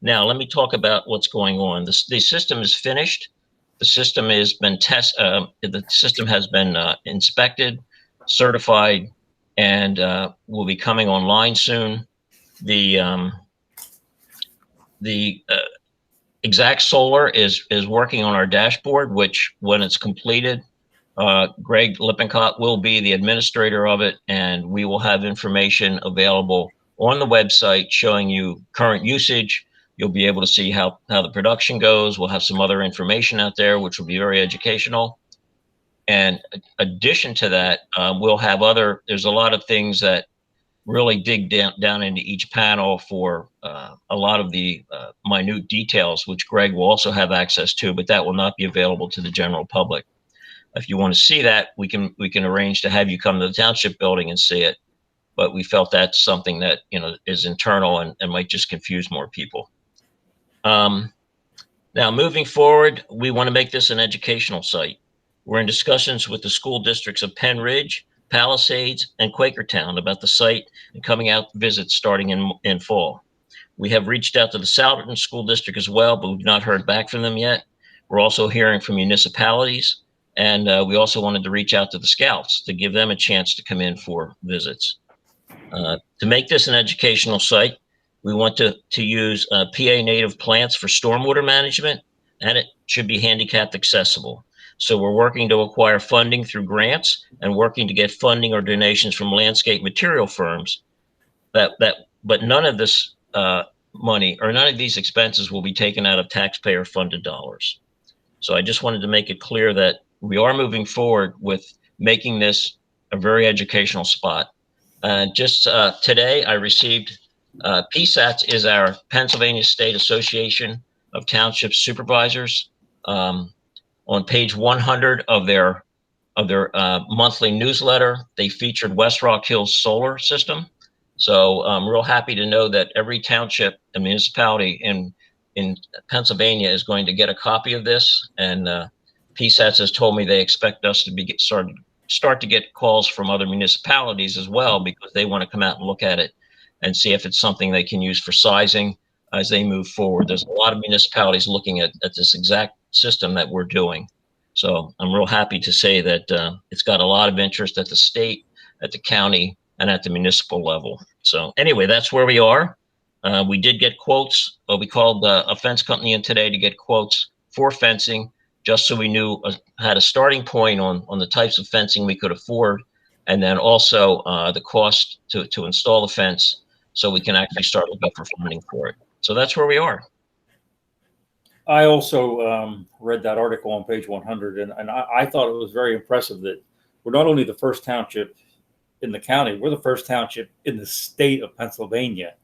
Now, let me talk about what's going on. The system is finished. The system has been inspected, certified, and will be coming online soon. The Exact Solar is working on our dashboard, which when it's completed, Greg Lippincott will be the administrator of it, and we will have information available on the website showing you current usage. You'll be able to see how the production goes. We'll have some other information out there, which will be very educational. And addition to that, we'll have there's a lot of things that really dig down into each panel for a lot of the minute details, which Greg will also have access to, but that will not be available to the general public. If you want to see that, we can arrange to have you come to the township building and see it. But we felt that's something that is internal and might just confuse more people. Now, moving forward, we want to make this an educational site. We're in discussions with the school districts of Penn Ridge, Palisades, and Quakertown about the site and coming out visits starting in fall. We have reached out to the Souderton School District as well, but we've not heard back from them yet. We're also hearing from municipalities, and we also wanted to reach out to the Scouts to give them a chance to come in for visits. To make this an educational site, we want to use PA native plants for stormwater management, and it should be handicapped accessible. So we're working to acquire funding through grants and working to get funding or donations from landscape material firms. But none of this money or none of these expenses will be taken out of taxpayer funded dollars. So I just wanted to make it clear that we are moving forward with making this a very educational spot. Just today, I received PSATS is our Pennsylvania State Association of Township Supervisors. On page 100 of their monthly newsletter, they featured West Rock Hills solar system. So I'm real happy to know that every township and municipality in Pennsylvania is going to get a copy of this. And PSATS has told me they expect us to start to get calls from other municipalities as well, because they want to come out and look at it and see if it's something they can use for sizing as they move forward. There's a lot of municipalities looking at this exact system that we're doing. So I'm real happy to say that it's got a lot of interest at the state, at the county, and at the municipal level. So anyway, that's where we are. We did get quotes. We called a fence company in today to get quotes for fencing, just so we knew had a starting point on the types of fencing we could afford, and then also the cost to install the fence, so we can actually start looking for funding for it. So that's where we are. I also read that article on page 100, and I thought it was very impressive that we're not only the first township in the county, we're the first township in the state of Pennsylvania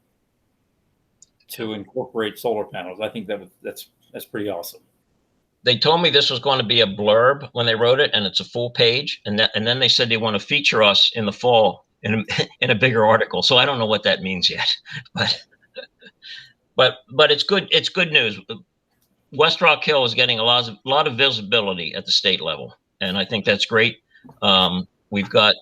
to incorporate solar panels. I think that's pretty awesome. They told me this was going to be a blurb when they wrote it, and it's a full page. And then they said they want to feature us in the fall in a bigger article. So I don't know what that means yet, but it's good. It's good news. West Rock Hill is getting a lot of visibility at the state level, and I think that's great. We've got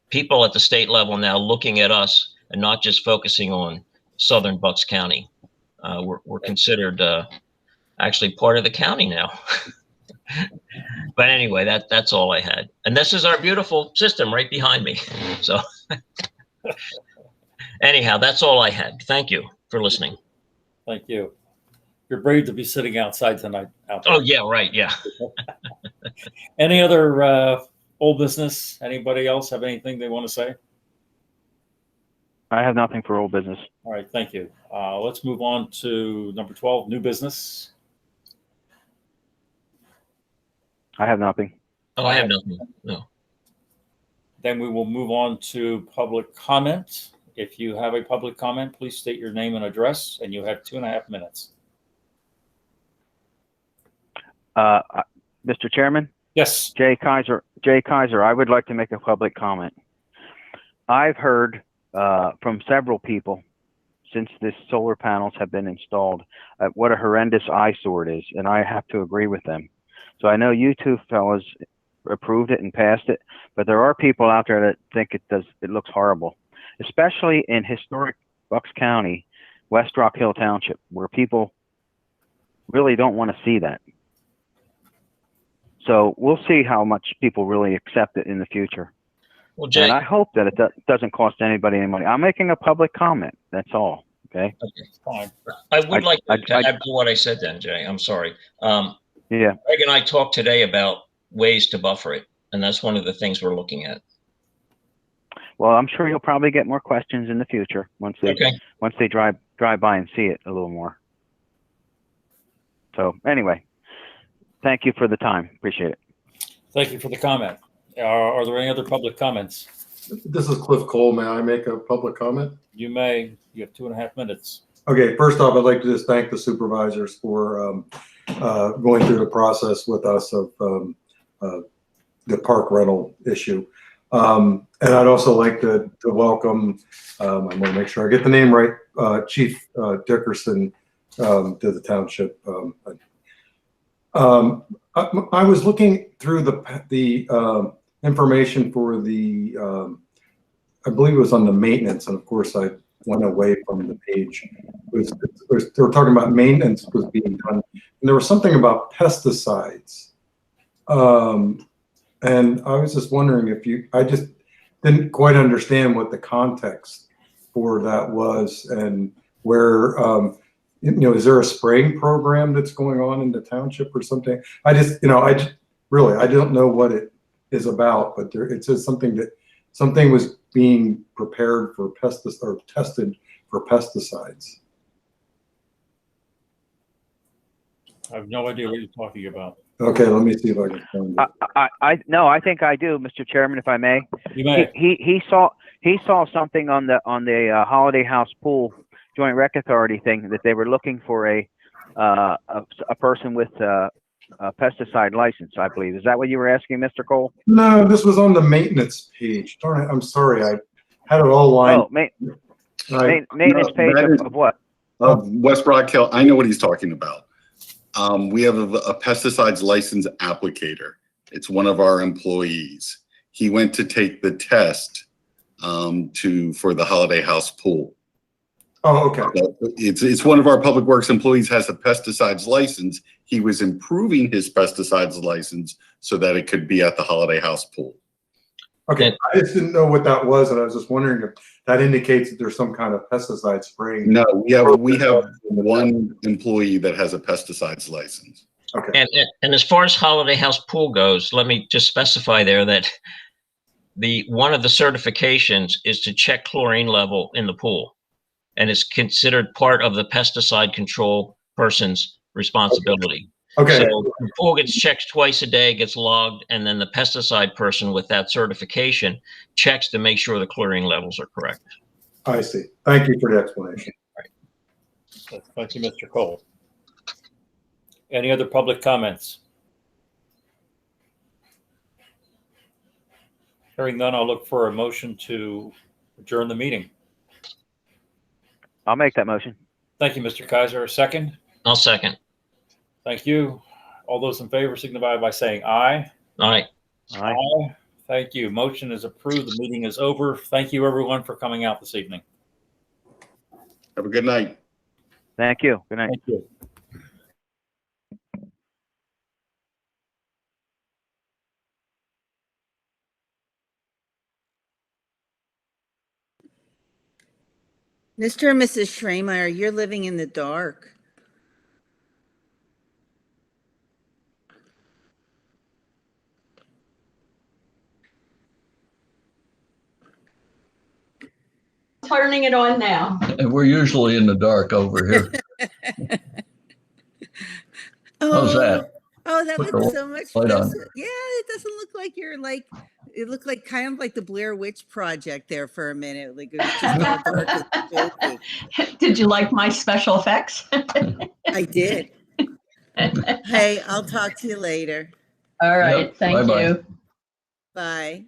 people at the state level now looking at us and not just focusing on Southern Bucks County. We're considered actually part of the county now. But anyway, that's all I had. And this is our beautiful system right behind me. So anyhow, that's all I had. Thank you for listening. Thank you. You're brave to be sitting outside tonight. Out there. Oh, yeah, right. Yeah. Any other old business? Anybody else have anything they want to say? I have nothing for old business. All right, thank you. Let's move on to number 12, new business. I have nothing. Oh, I have nothing. No. Then we will move on to public comment. If you have a public comment, please state your name and address, and you have 2.5 minutes. Mr. Chairman? Yes. Jay Kaiser, I would like to make a public comment. I've heard from several people since these solar panels have been installed what a horrendous eyesore it is, and I have to agree with them. So I know you two fellas approved it and passed it, but there are people out there that think it looks horrible, especially in historic Bucks County, West Rock Hill Township, where people really don't want to see that. So we'll see how much people really accept it in the future. Well, Jay, and I hope that it doesn't cost anybody any money. I'm making a public comment. That's all. Okay. Okay, fine. I would like to add to what I said then, Jay. I'm sorry. Yeah. Greg and I talked today about ways to buffer it, and that's one of the things we're looking at. Well, I'm sure you'll probably get more questions in the future once they drive by and see it a little more. So anyway, thank you for the time. Appreciate it. Thank you for the comment. Are there any other public comments? This is Cliff Cole. May I make a public comment? You may. You have 2.5 minutes. Okay, first off, I'd like to just thank the supervisors for going through the process with us of the park rental issue. And I'd also like to welcome, I'm going to make sure I get the name right, Chief Dickerson to the township. I was looking through the information for the, I believe it was on the maintenance, and of course I went away from the page. They were talking about maintenance was being done, and there was something about pesticides. And I was just wondering if I just didn't quite understand what the context for that was, and where, is there a spraying program that's going on in the township or something? I don't know what it is about, but it says something was being prepared for pesticides or tested for pesticides. I have no idea what you're talking about. Okay, let me see if I can find it. No, I think I do, Mr. Chairman, if I may. You may. He saw something on the Holiday House Pool Joint Rec Authority thing that they were looking for a a person with a pesticide license, I believe. Is that what you were asking, Mr. Cole? No, this was on the maintenance page. Darn it, I'm sorry. I had it all lined. Oh, maintenance No, page that is- of what? Of West Rock Hill, I know what he's talking about. We have a pesticides license applicator. It's one of our employees. He went to take the test for the Holiday House pool. Oh, okay. It's one of our public works employees has a pesticides license. He was improving his pesticides license so that it could be at the Holiday House pool. Okay, I just didn't know what that was, and I was just wondering if that indicates that there's some kind of pesticide spraying. No, we have one employee that has a pesticides license. Okay. And as far as Holiday House pool goes, let me just specify there that one of the certifications is to check chlorine level in the pool, and it's considered part of the pesticide control person's responsibility. Okay. So the pool gets checked twice a day, gets logged, and then the pesticide person with that certification checks to make sure the chlorine levels are correct. I see. Thank you for the explanation. Thank you, Mr. Cole. Any other public comments? Hearing none, I'll look for a motion to adjourn the meeting. I'll make that motion. Thank you, Mr. Kaiser. A second? I'll second. Thank you. All those in favor signify by saying aye. Aye. Aye. Aye. Thank you. Motion is approved. The meeting is over. Thank you, everyone, for coming out this evening. Have a good night. Thank you. Good night. Thank you. Mr. and Mrs. Schremeyer, you're living in the dark. Turning it on now. And we're usually in the dark over here. How's that? Oh, that Put looks the so much light on. fun. Yeah, it doesn't look like it looked like kind of like the Blair Witch Project there for a minute. Like it was just all dark and spooky. Did you like my special effects? I did. Hey, I'll talk to you later. All right. Yep, Thank bye-bye. you. Bye.